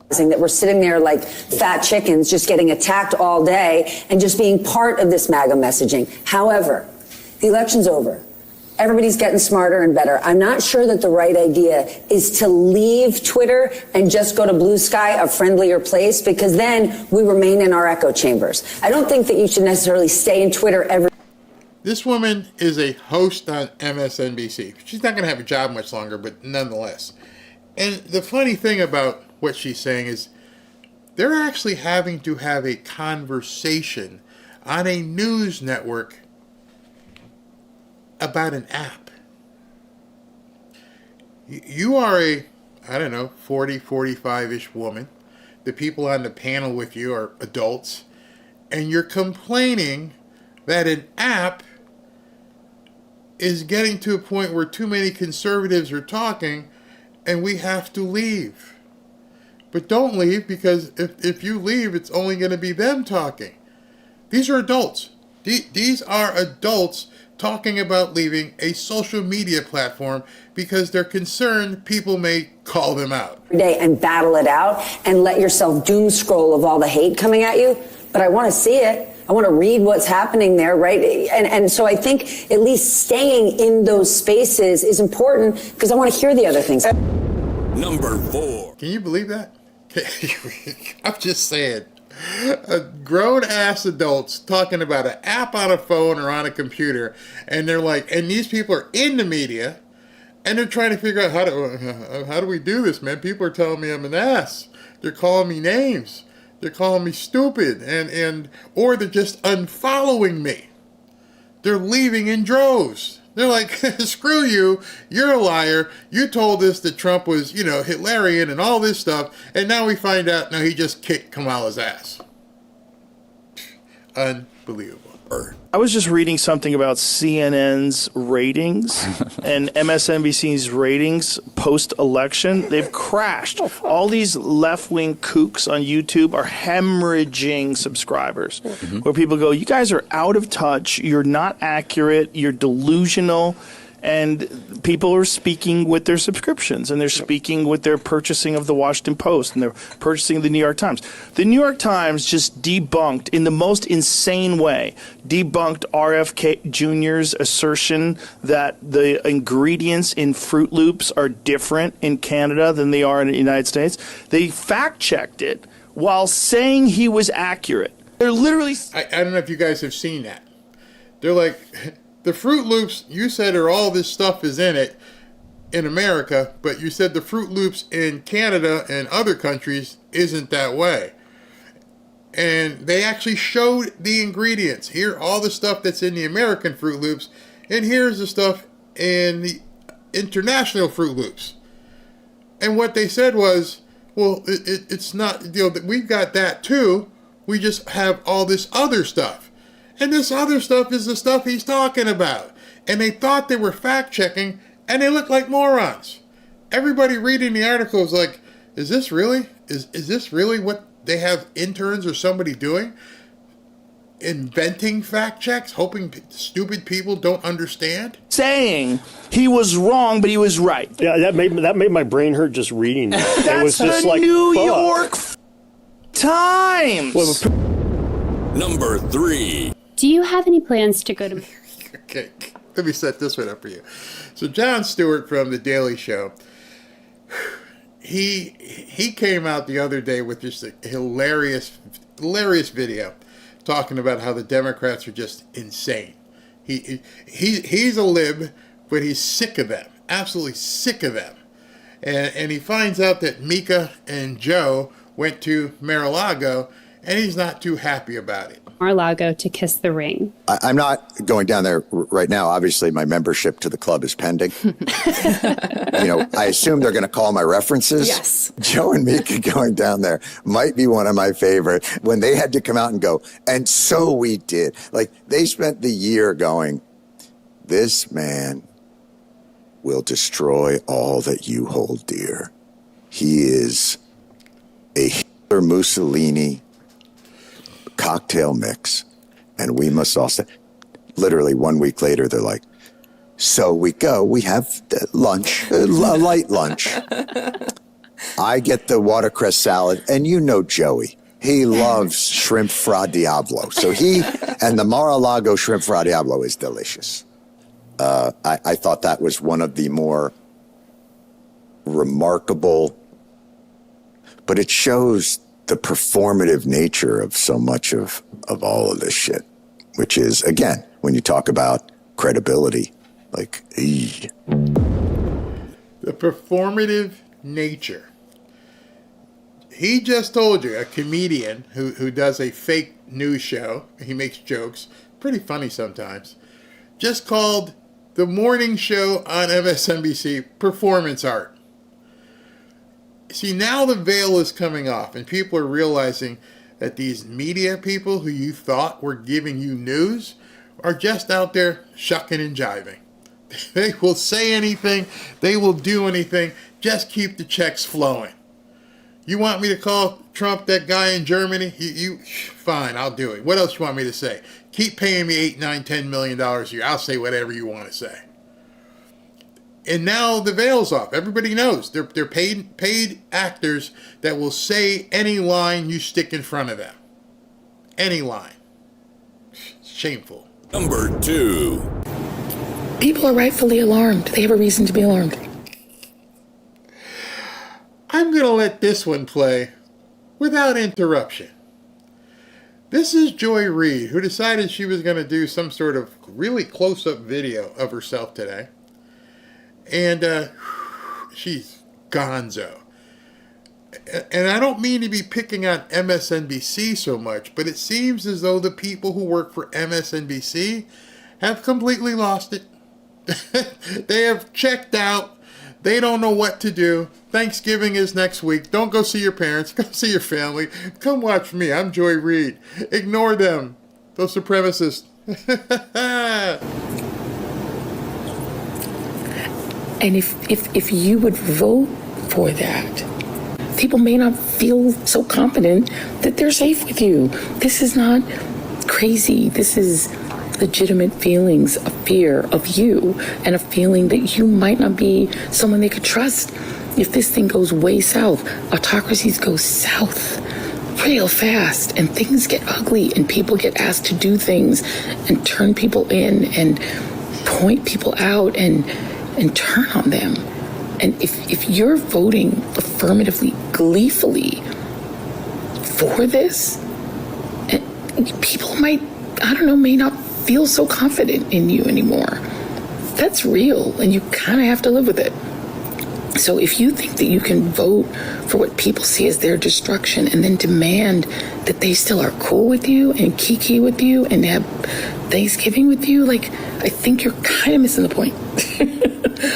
That we're sitting there like fat chickens just getting attacked all day and just being part of this MAGA messaging. However, the election's over. Everybody's getting smarter and better. I'm not sure that the right idea is to leave Twitter and just go to Blue Sky, a friendlier place, because then we remain in our echo chambers. I don't think that you should necessarily stay in Twitter every. This woman is a host on MSNBC. She's not going to have a job much longer, but nonetheless. And the funny thing about what she's saying is they're actually having to have a conversation on a news network about an app. You are a, 40, 45-ish woman. The people on the panel with you are adults. And you're complaining that an app is getting to a point where too many conservatives are talking and we have to leave. But don't leave, because if you leave, it's only going to be them talking. These are adults. These are adults talking about leaving a social media platform because they're concerned people may call them out. Every day and battle it out and let yourself doom scroll of all the hate coming at you. But I want to see it. I want to read what's happening there, right? And so I think at least staying in those spaces is important because I want to hear the other things. Number 4. Can you believe that? I'm just saying. Grown-ass adults talking about an app on a phone or on a computer, and they're like, and these people are in the media, and they're trying to figure out how do we do this, man? People are telling me I'm an ass. They're calling me names. They're calling me stupid, or they're just unfollowing me. They're leaving in droves. They're like, screw you, you're a liar, you told us that Trump was, Hitlerian and all this stuff, and now we find out, he just kicked Kamala's ass. Unbelievable. I was just reading something about CNN's ratings and MSNBC's ratings post-election. They've crashed. All these left-wing kooks on YouTube are hemorrhaging subscribers, where people go, you guys are out of touch, you're not accurate, you're delusional. And people are speaking with their subscriptions, and they're speaking with their purchasing of the Washington Post, and they're purchasing of the New York Times. The New York Times just debunked, in the most insane way, debunked RFK Jr.'s assertion that the ingredients in Fruit Loops are different in Canada than they are in the United States. They fact-checked it while saying he was accurate. They're literally... I don't know if you guys have seen that. They're like, the Fruit Loops, you said all this stuff is in it in America, but you said the Fruit Loops in Canada and other countries isn't that way. And they actually showed the ingredients. Here, all the stuff that's in the American Fruit Loops, and here's the stuff in the international Fruit Loops. And what they said was, well, it's not, we've got that too. We just have all this other stuff. And this other stuff is the stuff he's talking about. And they thought they were fact-checking, and they looked like morons. Everybody reading the article is like, is this really? Is this really what they have interns or somebody doing? Inventing fact checks, hoping stupid people don't understand? Saying he was wrong, but he was right. Yeah, that made my brain hurt just reading that. That's it was just the like, New fuck. York Times. Number 3. Do you have any plans to go to... Okay, let me set this one up for you. So Jon Stewart from The Daily Show, he came out the other day with just a hilarious video talking about how the Democrats are just insane. He's a lib, but he's sick of them, absolutely sick of them. And he finds out that Mika and Joe went to Mar-a-Lago, and he's not too happy about it. Mar-a-Lago to kiss the ring. I'm not going down there right now. Obviously, my membership to the club is pending. I assume they're going to call my references. Yes. Joe and Mika going down there might be one of my favorite. When they had to come out and go, and so we did. Like, they spent the year going, this man will destroy all that you hold dear. He is a Hitler Mussolini cocktail mix, and we must also, literally 1 week later, they're like, so we have lunch, a light lunch. I get the watercress salad, and Joey, he loves shrimp fra diavolo. So and the Mar-a-Lago shrimp fra diavolo is delicious. I thought that was one of the more remarkable, but it shows the performative nature of so much of all of this shit, which is, again, when you talk about credibility, like, The performative nature. He just told you, a comedian who does a fake news show, he makes jokes, pretty funny sometimes, just called the morning show on MSNBC performance art. See, now the veil is coming off, and people are realizing that these media people who you thought were giving you news are just out there shucking and jiving. They will say anything. They will do anything. Just keep the checks flowing. You want me to call Trump that guy in Germany? Fine, I'll do it. What else you want me to say? Keep paying me $8, $9, $10 million a year. I'll say whatever you want to say. And now the veil's off. Everybody knows they're paid actors that will say any line you stick in front of them. Any line. Shameful. Number 2. People are rightfully alarmed. They have a reason to be alarmed. I'm going to let this one play without interruption. This is Joy Reid, who decided she was going to do some sort of really close-up video of herself today. And she's gonzo. And I don't mean to be picking on MSNBC so much, but it seems as though the people who work for MSNBC have completely lost it. They have checked out. They don't know what to do. Thanksgiving is next week. Don't go see your parents. Go see your family. Come watch me. I'm Joy Reid. Ignore them. Those supremacists. And if you would vote for that, people may not feel so confident that they're safe with you. This is not crazy. This is legitimate feelings of fear of you and a feeling that you might not be someone they could trust. If this thing goes way south, autocracies go south real fast and things get ugly and people get asked to do things and turn people in and point people out and turn on them. And if you're voting affirmatively, gleefully for this, people might, may not feel so confident in you anymore. That's real, and you kind of have to live with it. So if you think that you can vote for what people see as their destruction and then demand that they still are cool with you and kiki with you and have Thanksgiving with you, I think you're kind of missing the point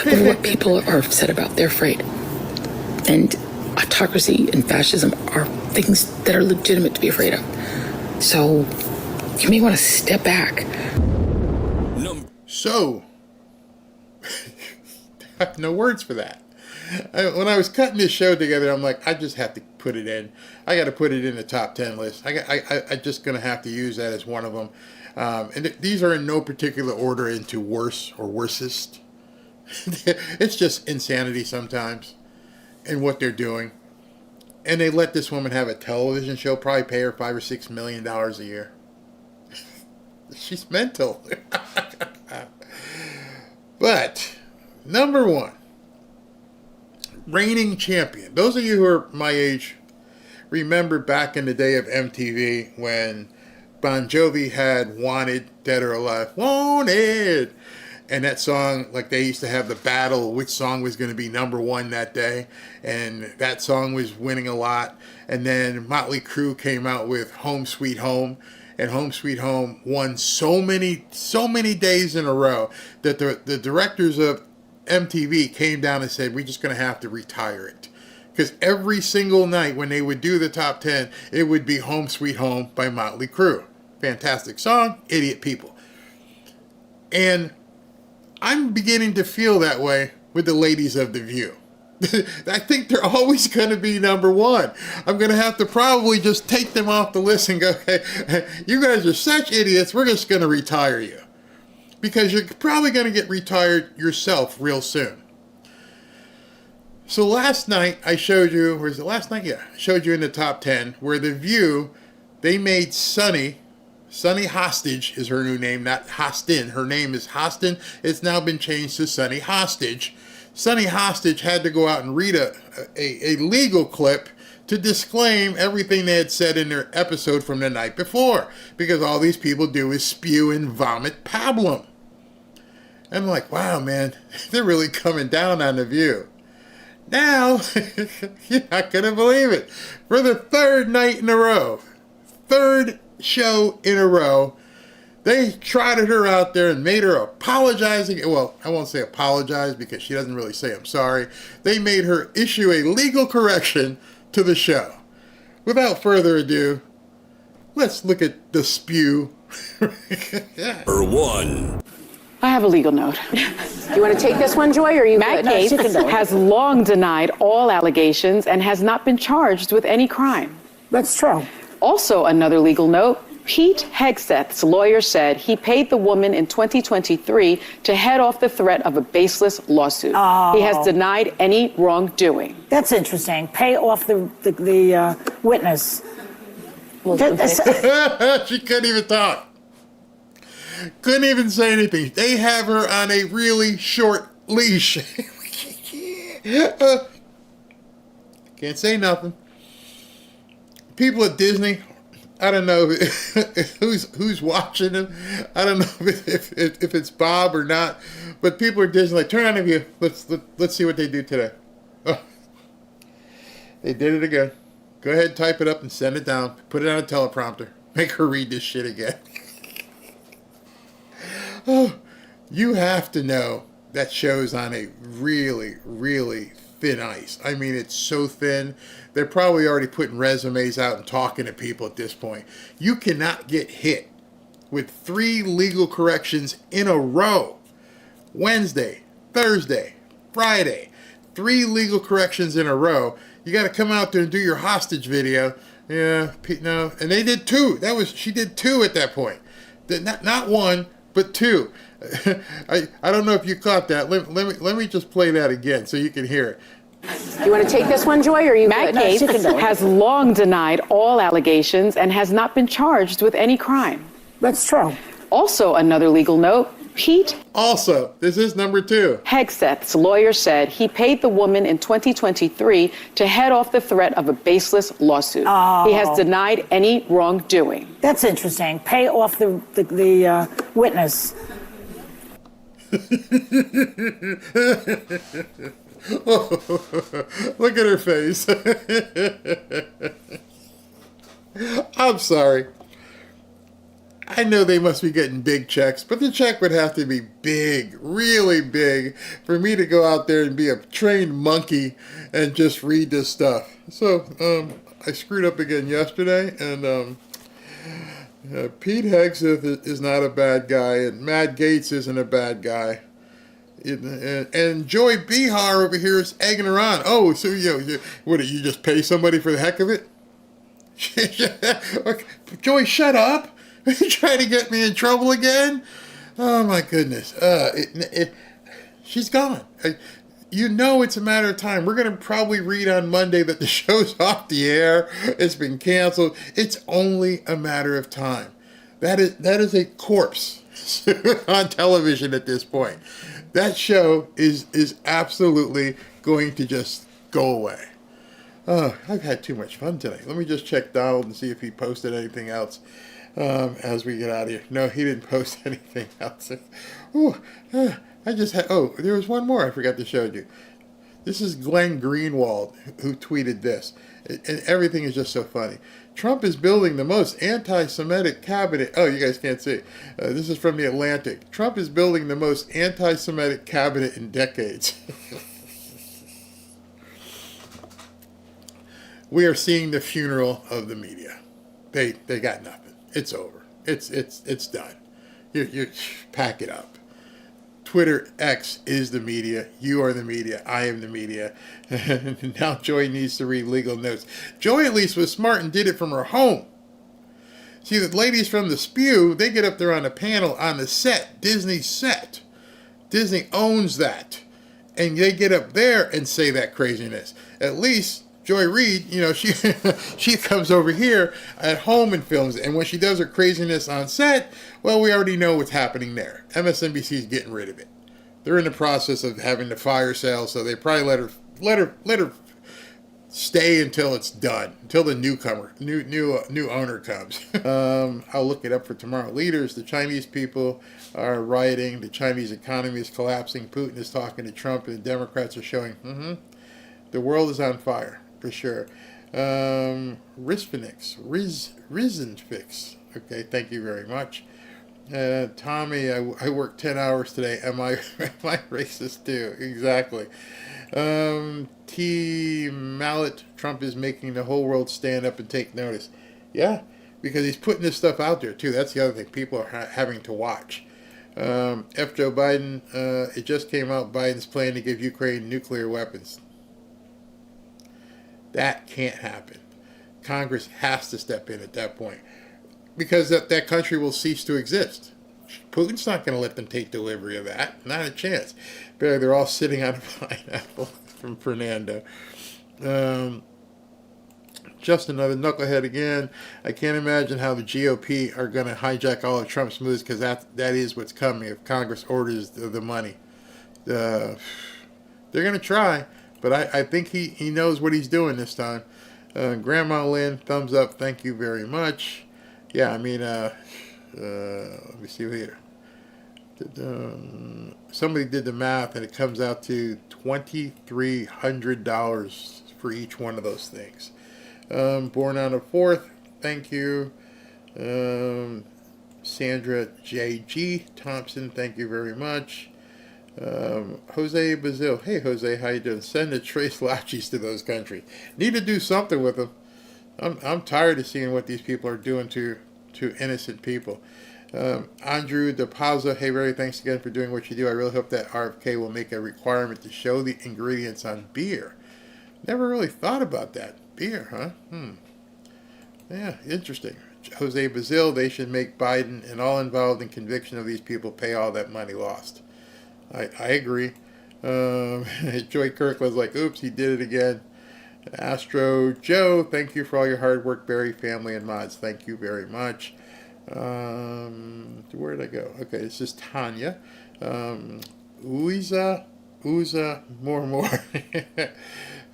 of what people are upset about. They're afraid. And autocracy and fascism are things that are legitimate to be afraid of. So you may want to step back. So, I have no words for that. When I was cutting this show together, I'm like, I just have to put it in. I got to put it in the top 10 list. I just going to have to use that as one of them. And these are in no particular order into worse or worsest. It's just insanity sometimes in what they're doing. And they let this woman have a television show, probably pay her $5 or $6 million a year. She's mental. But, number one, reigning champion. Those of you who are my age remember back in the day of MTV when Bon Jovi had Wanted, Dead or Alive. Wanted! And that song, they used to have the battle, which song was going to be number one that day. And that song was winning a lot. And then Motley Crue came out with Home Sweet Home. And Home Sweet Home won so many days in a row that the directors of MTV came down and said, we're just going to have to retire it. Because every single night when they would do the top 10, it would be Home Sweet Home by Motley Crue. Fantastic song, idiot people. And I'm beginning to feel that way with the ladies of The View. I think they're always going to be number one. I'm going to have to probably just take them off the list and go, hey, you guys are such idiots, we're just going to retire you. Because you're probably going to get retired yourself real soon. So last night I showed you, or is it last night? Yeah, I showed you in the top 10 where The View, they made Sunny Hostage is her new name, not Hostin. Her name is Hostin. It's now been changed to Sunny Hostage. Sunny Hostage had to go out and read a legal clip to disclaim everything they had said in their episode from the night before, because all these people do is spew and vomit pablum. I'm like, wow, man, they're really coming down on The View. Now, you're not going to believe it. For the third night in a row, third show in a row, they trotted her out there and made her apologizing. Well, I won't say apologize because she doesn't really say I'm sorry. They made her issue a legal correction to the show. Without further ado, let's look at the spew. Number one. I have a legal note. You want to take this one, Joy, or are you Matt good? Gaetz has long denied all allegations and has not been charged with any crime. That's true. Also, another legal note, Pete Hegseth's lawyer said he paid the woman in 2023 to head off the threat of a baseless lawsuit. Oh. He has denied any wrongdoing. That's interesting. Pay off the witness. She couldn't even talk. Couldn't even say anything. They have her on a really short leash. Can't say nothing. People at Disney, I don't know who's watching them. I don't know if it's Bob or not. But people at Disney, turn on The View. Let's see what they do today. Oh, they did it again. Go ahead, type it up and send it down. Put it on a teleprompter. Make her read this shit again. Oh, you have to know that show's on a really, really thin ice. I mean, it's so thin. They're probably already putting resumes out and talking to people at this point. You cannot get hit with 3 legal corrections in a row. Wednesday, Thursday, Friday. 3 legal corrections in a row. You got to come out there and do your hostage video. Yeah, no. And they did 2. She did 2 at that point. Not one, but two. I don't know if you caught that. Let me just play that again so you can hear it. You want to take this one, Joy, or are you Matt No, she Gaetz can do it. has long denied all allegations and has not been charged with any crime. That's true. Also, another legal note, Pete Also, this is number 2. Hegseth's lawyer said he paid the woman in 2023 to head off the threat of a baseless lawsuit. Oh. He has denied any wrongdoing. That's interesting. Pay off the witness. Look at her face. I'm sorry. I know they must be getting big checks, but the check would have to be big, really big, for me to go out there and be a trained monkey and just read this stuff. So, I screwed up again yesterday, and Pete Hegseth is not a bad guy, and Matt Gaetz isn't a bad guy. And Joy Behar over here is egging her on. Oh, so what, you just pay somebody for the heck of it? Joy, shut up. Are you trying to get me in trouble again? Oh, my goodness. She's gone. You know it's a matter of time. We're going to probably read on Monday that the show's off the air. It's been canceled. It's only a matter of time. That is a corpse on television at this point. That show is absolutely going to just go away. Oh, I've had too much fun today. Let me just check Donald and see if he posted anything else as we get out of here. No, he didn't post anything else. Ooh, I just had, there was one more I forgot to show you. This is Glenn Greenwald who tweeted this. And everything is just so funny. Trump is building the most anti-Semitic cabinet. Oh, you guys can't see. This is from The Atlantic. Trump is building the most anti-Semitic cabinet in decades. We are seeing the funeral of the media. They got nothing. It's over. It's done. You pack it up. Twitter X is the media. You are the media. I am the media. Now Joy needs to read legal notes. Joy at least was smart and did it from her home. See, the ladies from the Spew, they get up there on a panel on the set, Disney set. Disney owns that. And they get up there and say that craziness. At least Joy Reid, she comes over here at home and films it. And when she does her craziness on set, well, we already know what's happening there. MSNBC's getting rid of it. They're in the process of having the fire sale, so they probably let her stay until it's done, until the new owner comes. I'll look it up for tomorrow. Leaders, the Chinese people are rioting. The Chinese economy is collapsing. Putin is talking to Trump, and the Democrats are showing, the world is on fire. For sure. Rizenfix. Okay, thank you very much. Tommy, I worked 10 hours today. Am I racist too? Exactly. T. Mallet, Trump is making the whole world stand up and take notice. Yeah, because he's putting this stuff out there too. That's the other thing. People are having to watch. F. Joe Biden, it just came out. Biden's plan to give Ukraine nuclear weapons. That can't happen. Congress has to step in at that point because that country will cease to exist. Putin's not going to let them take delivery of that. Not a chance. Barely, they're all sitting on a pineapple from Fernando. Just another knucklehead again. I can't imagine how the GOP are going to hijack all of Trump's moves because that is what's coming if Congress orders the money. They're going to try. But I think he knows what he's doing this time. Grandma Lynn, thumbs up. Thank you very much. Yeah, I mean, let me see here. Somebody did the math, and it comes out to $2,300 for each one of those things. Born on the 4th. Thank you. Sandra J.G. Thompson, thank you very much. Jose Bazil. Hey, Jose, how you doing? Send the Trace Lachis to those countries. Need to do something with them. I'm tired of seeing what these people are doing to innocent people. Andrew DePauza. Hey, Ray, thanks again for doing what you do. I really hope that RFK will make a requirement to show the ingredients on beer. Never really thought about that. Beer, huh? Yeah, interesting. Jose Bazil, they should make Biden and all involved in conviction of these people pay all that money lost. I agree. Joy Kirkland's like, oops, he did it again. Astro Joe, thank you for all your hard work, Barry family and mods. Thank you very much. Where did I go? Okay, this is Tanya. Uza, more.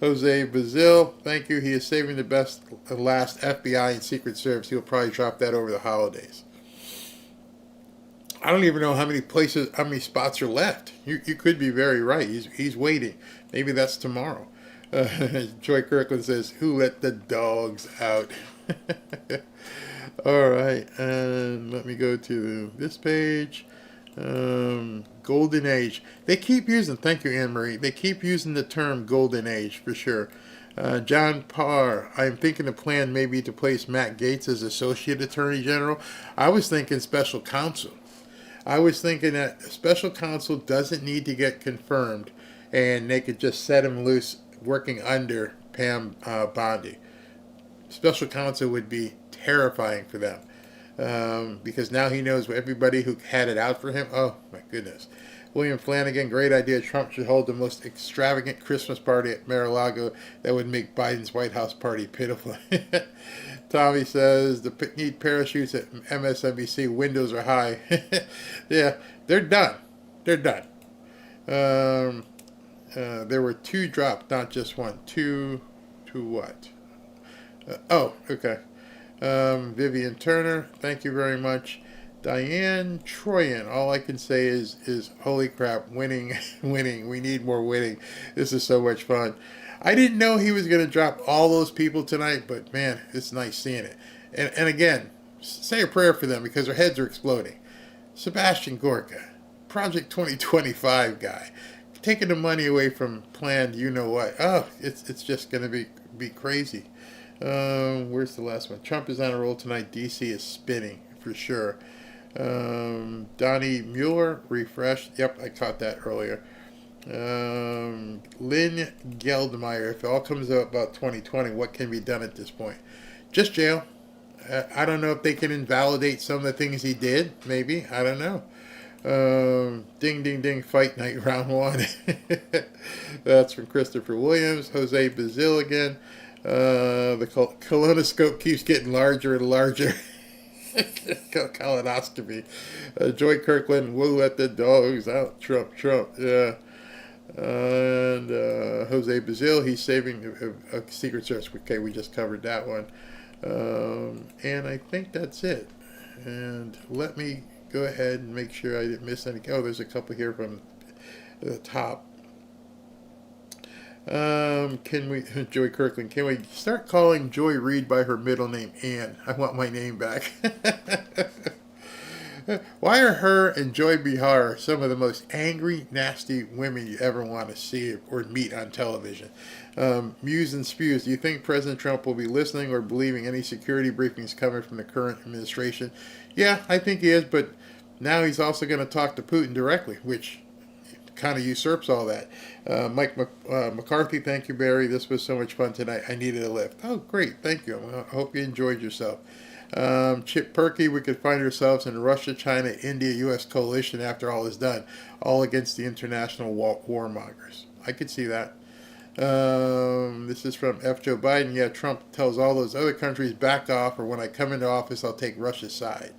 Jose Bazil, thank you. He is saving the best last FBI and Secret Service. He'll probably drop that over the holidays. I don't even know how many spots are left. You could be very right. He's waiting. Maybe that's tomorrow. Joy Kirkland says, who let the dogs out? All right, and let me go to this page. Golden Age. They keep using, thank you, Anne Marie. They keep using the term Golden Age for sure. John Parr, I'm thinking the plan may be to place Matt Gaetz as Associate Attorney General. I was thinking special counsel. I was thinking that special counsel doesn't need to get confirmed, and they could just set him loose working under Pam Bondi. Special counsel would be terrifying for them because now he knows everybody who had it out for him. Oh, my goodness. William Flanagan, great idea. Trump should hold the most extravagant Christmas party at Mar-a-Lago that would make Biden's White House party pitiful. Tommy says, the need parachutes at MSNBC. Windows are high. Yeah, they're done. They're done. There were 2 dropped, not just 1. 2 what? Okay. Vivian Turner, thank you very much. Diane Troyan, all I can say is holy crap, winning. We need more winning. This is so much fun. I didn't know he was going to drop all those people tonight, but man, it's nice seeing it. And again, say a prayer for them because their heads are exploding. Sebastian Gorka, Project 2025 guy, taking the money away from planned you know what. Oh, it's just going to be crazy. Where's the last one? Trump is on a roll tonight. DC is spinning for sure. Donnie Mueller, refreshed. Yep, I caught that earlier. Lynn Geldmeyer, if it all comes out about 2020, what can be done at this point? Just jail. I don't know if they can invalidate some of the things he did. Maybe. I don't know. Ding, ding, ding, fight night, round 1. That's from Christopher Williams. Jose Bazil again. The colonoscope keeps getting larger and larger. Colonoscopy. Joy Kirkland, we'll let the dogs out. Trump. Yeah. And Jose Bazil, he's saving a Secret Service. Okay, we just covered that one. And I think that's it. And let me go ahead and make sure I didn't miss any. Oh, there's a couple here from the top. Can we, Joy Kirkland, can we start calling Joy Reid by her middle name, Ann? I want my name back. Why are her and Joy Behar some of the most angry, nasty women you ever want to see or meet on television? Muse and Spews, do you think President Trump will be listening or believing any security briefings coming from the current administration? Yeah, I think he is, but now he's also going to talk to Putin directly, which kind of usurps all that. Mike McCarthy, thank you, Barry. This was so much fun tonight. I needed a lift. Oh, great. Thank you. I hope you enjoyed yourself. Chip Perky, we could find ourselves in Russia, China, India, U.S. coalition after all is done, all against the international warmongers. I could see that. This is from F. Joe Biden. Yeah, Trump tells all those other countries back off, or when I come into office, I'll take Russia's side.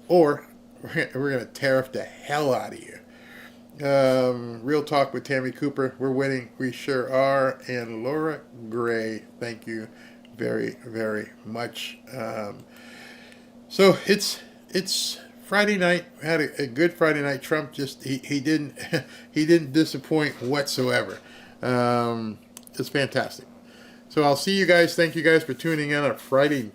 Or we're going to tariff the hell out of you. Real Talk with Tammy Cooper. We're winning. We sure are. And Laura Gray, thank you very, very much. So it's Friday night. We had a good Friday night. Trump just he didn't disappoint whatsoever. It's fantastic. So I'll see you guys. Thank you guys for tuning in on a Friday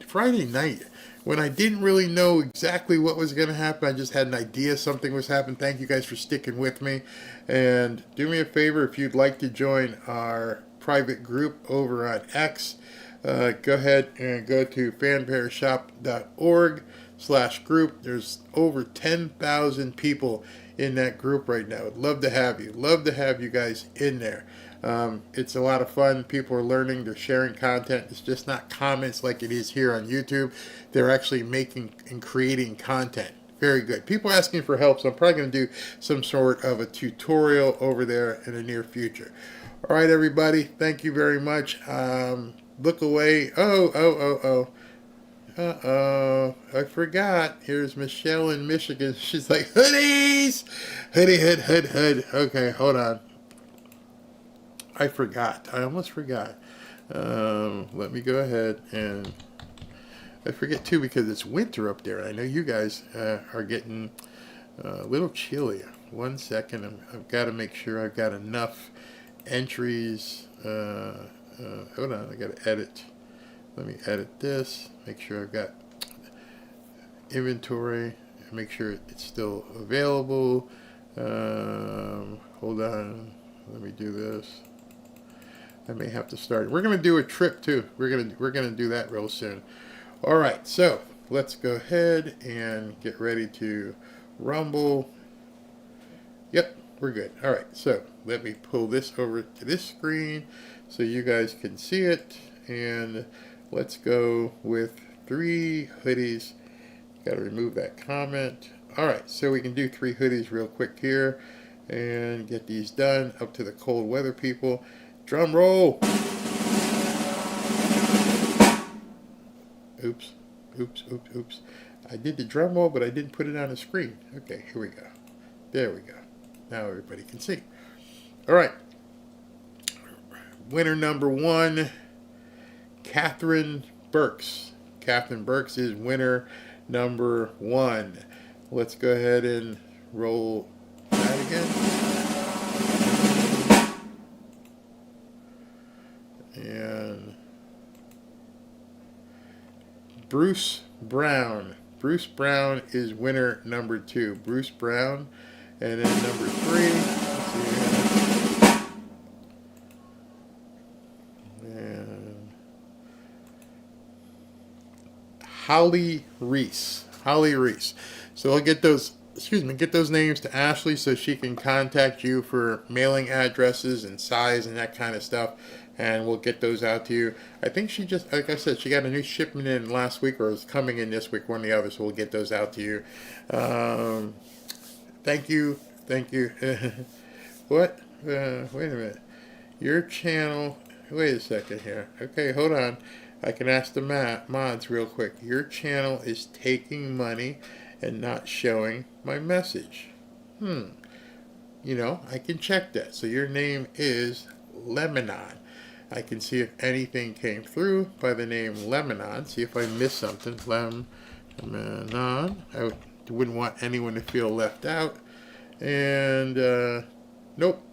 night when I didn't really know exactly what was going to happen. I just had an idea something was happening. Thank you guys for sticking with me. And do me a favor, if you'd like to join our private group over on X, go ahead and go to fanparashop.org/group. There's over 10,000 people in that group right now. I'd love to have you. Love to have you guys in there. It's a lot of fun. People are learning. They're sharing content. It's just not comments like it is here on YouTube. They're actually making and creating content. Very good. People asking for help, so I'm probably going to do some sort of a tutorial over there in the near future. All right, everybody. Thank you very much. Look away. Oh. I forgot. Here's Michelle in Michigan. She's like, hoodies! Hood. Okay, hold on. I forgot. I almost forgot. Let me go ahead and... I forget, too, because it's winter up there. I know you guys are getting a little chilly. 1 second. I've got to make sure I've got enough entries. Hold on. I got to edit. Let me edit this. Make sure I've got inventory. Make sure it's still available. Hold on. Let me do this. I may have to start. We're going to do a trip too. We're gonna do that real soon. All right, so let's go ahead and get ready to rumble. Yep, we're good. All right, so let me pull this over to this screen so you guys can see it, and let's go with 3 hoodies. Got to remove that comment. All right, so we can do 3 hoodies real quick here and get these done. Up to the cold weather people. Drum roll. Oops. I did the drum roll, but I didn't put it on the screen. Okay, here we go. There we go. Now everybody can see. All right. Winner number 1, Catherine Burks. Catherine Burks is winner number 1. Let's go ahead and roll that again. And Bruce Brown. Bruce Brown is winner number 2. Bruce Brown. And then number 3. Let's see. And Holly Reese. Holly Reese. So I'll get those, get those names to Ashley so she can contact you for mailing addresses and size and that kind of stuff. And we'll get those out to you. I think she just, like I said, she got a new shipment in last week, or it's coming in this week, one or the other, so we'll get those out to you. Thank you. What? Wait a minute. Your channel, wait a second here. Okay, hold on. I can ask the mods real quick. Your channel is taking money and not showing my message. You know, I can check that. So your name is Lebanon. I can see if anything came through by the name Lebanon. See if I missed something. Lebanon. I wouldn't want anyone to feel left out. And nope.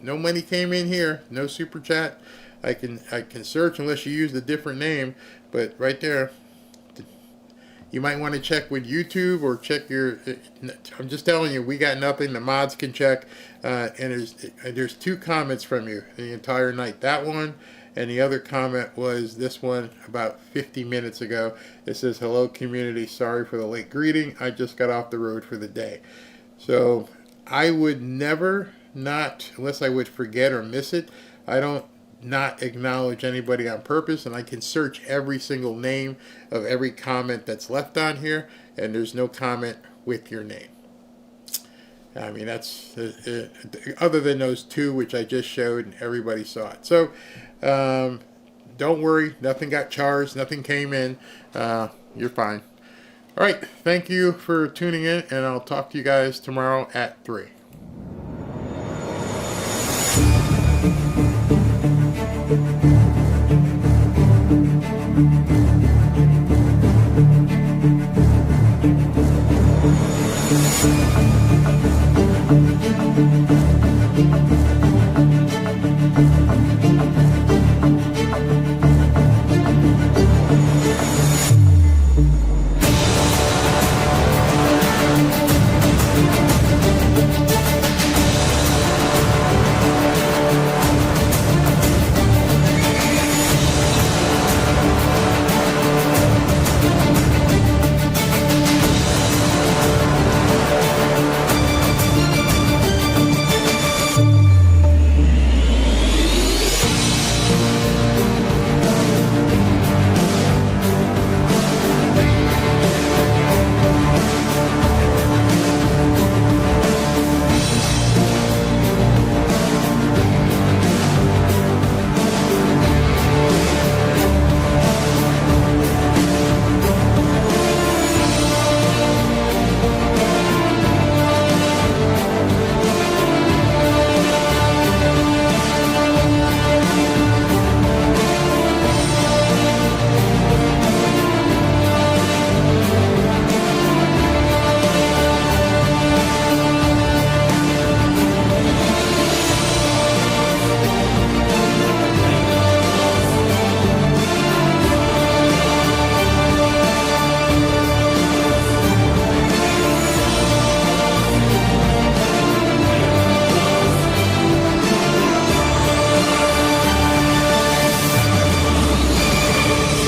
No money came in here. No super chat. I can search unless you use a different name. But right there, you might want to check with YouTube or check your. I'm just telling you, we got nothing. The mods can check. And there's 2 comments from you the entire night. That one and the other comment was this one about 50 minutes ago. It says, "Hello community, sorry for the late greeting. I just got off the road for the day." So I would never not, unless I would forget or miss it. I don't not acknowledge anybody on purpose, and I can search every single name of every comment that's left on here, and there's no comment with your name. I mean, that's other than those 2 which I just showed and everybody saw it. So don't worry, nothing got charged, nothing came in. You're fine. All right, thank you for tuning in, and I'll talk to you guys tomorrow at 3.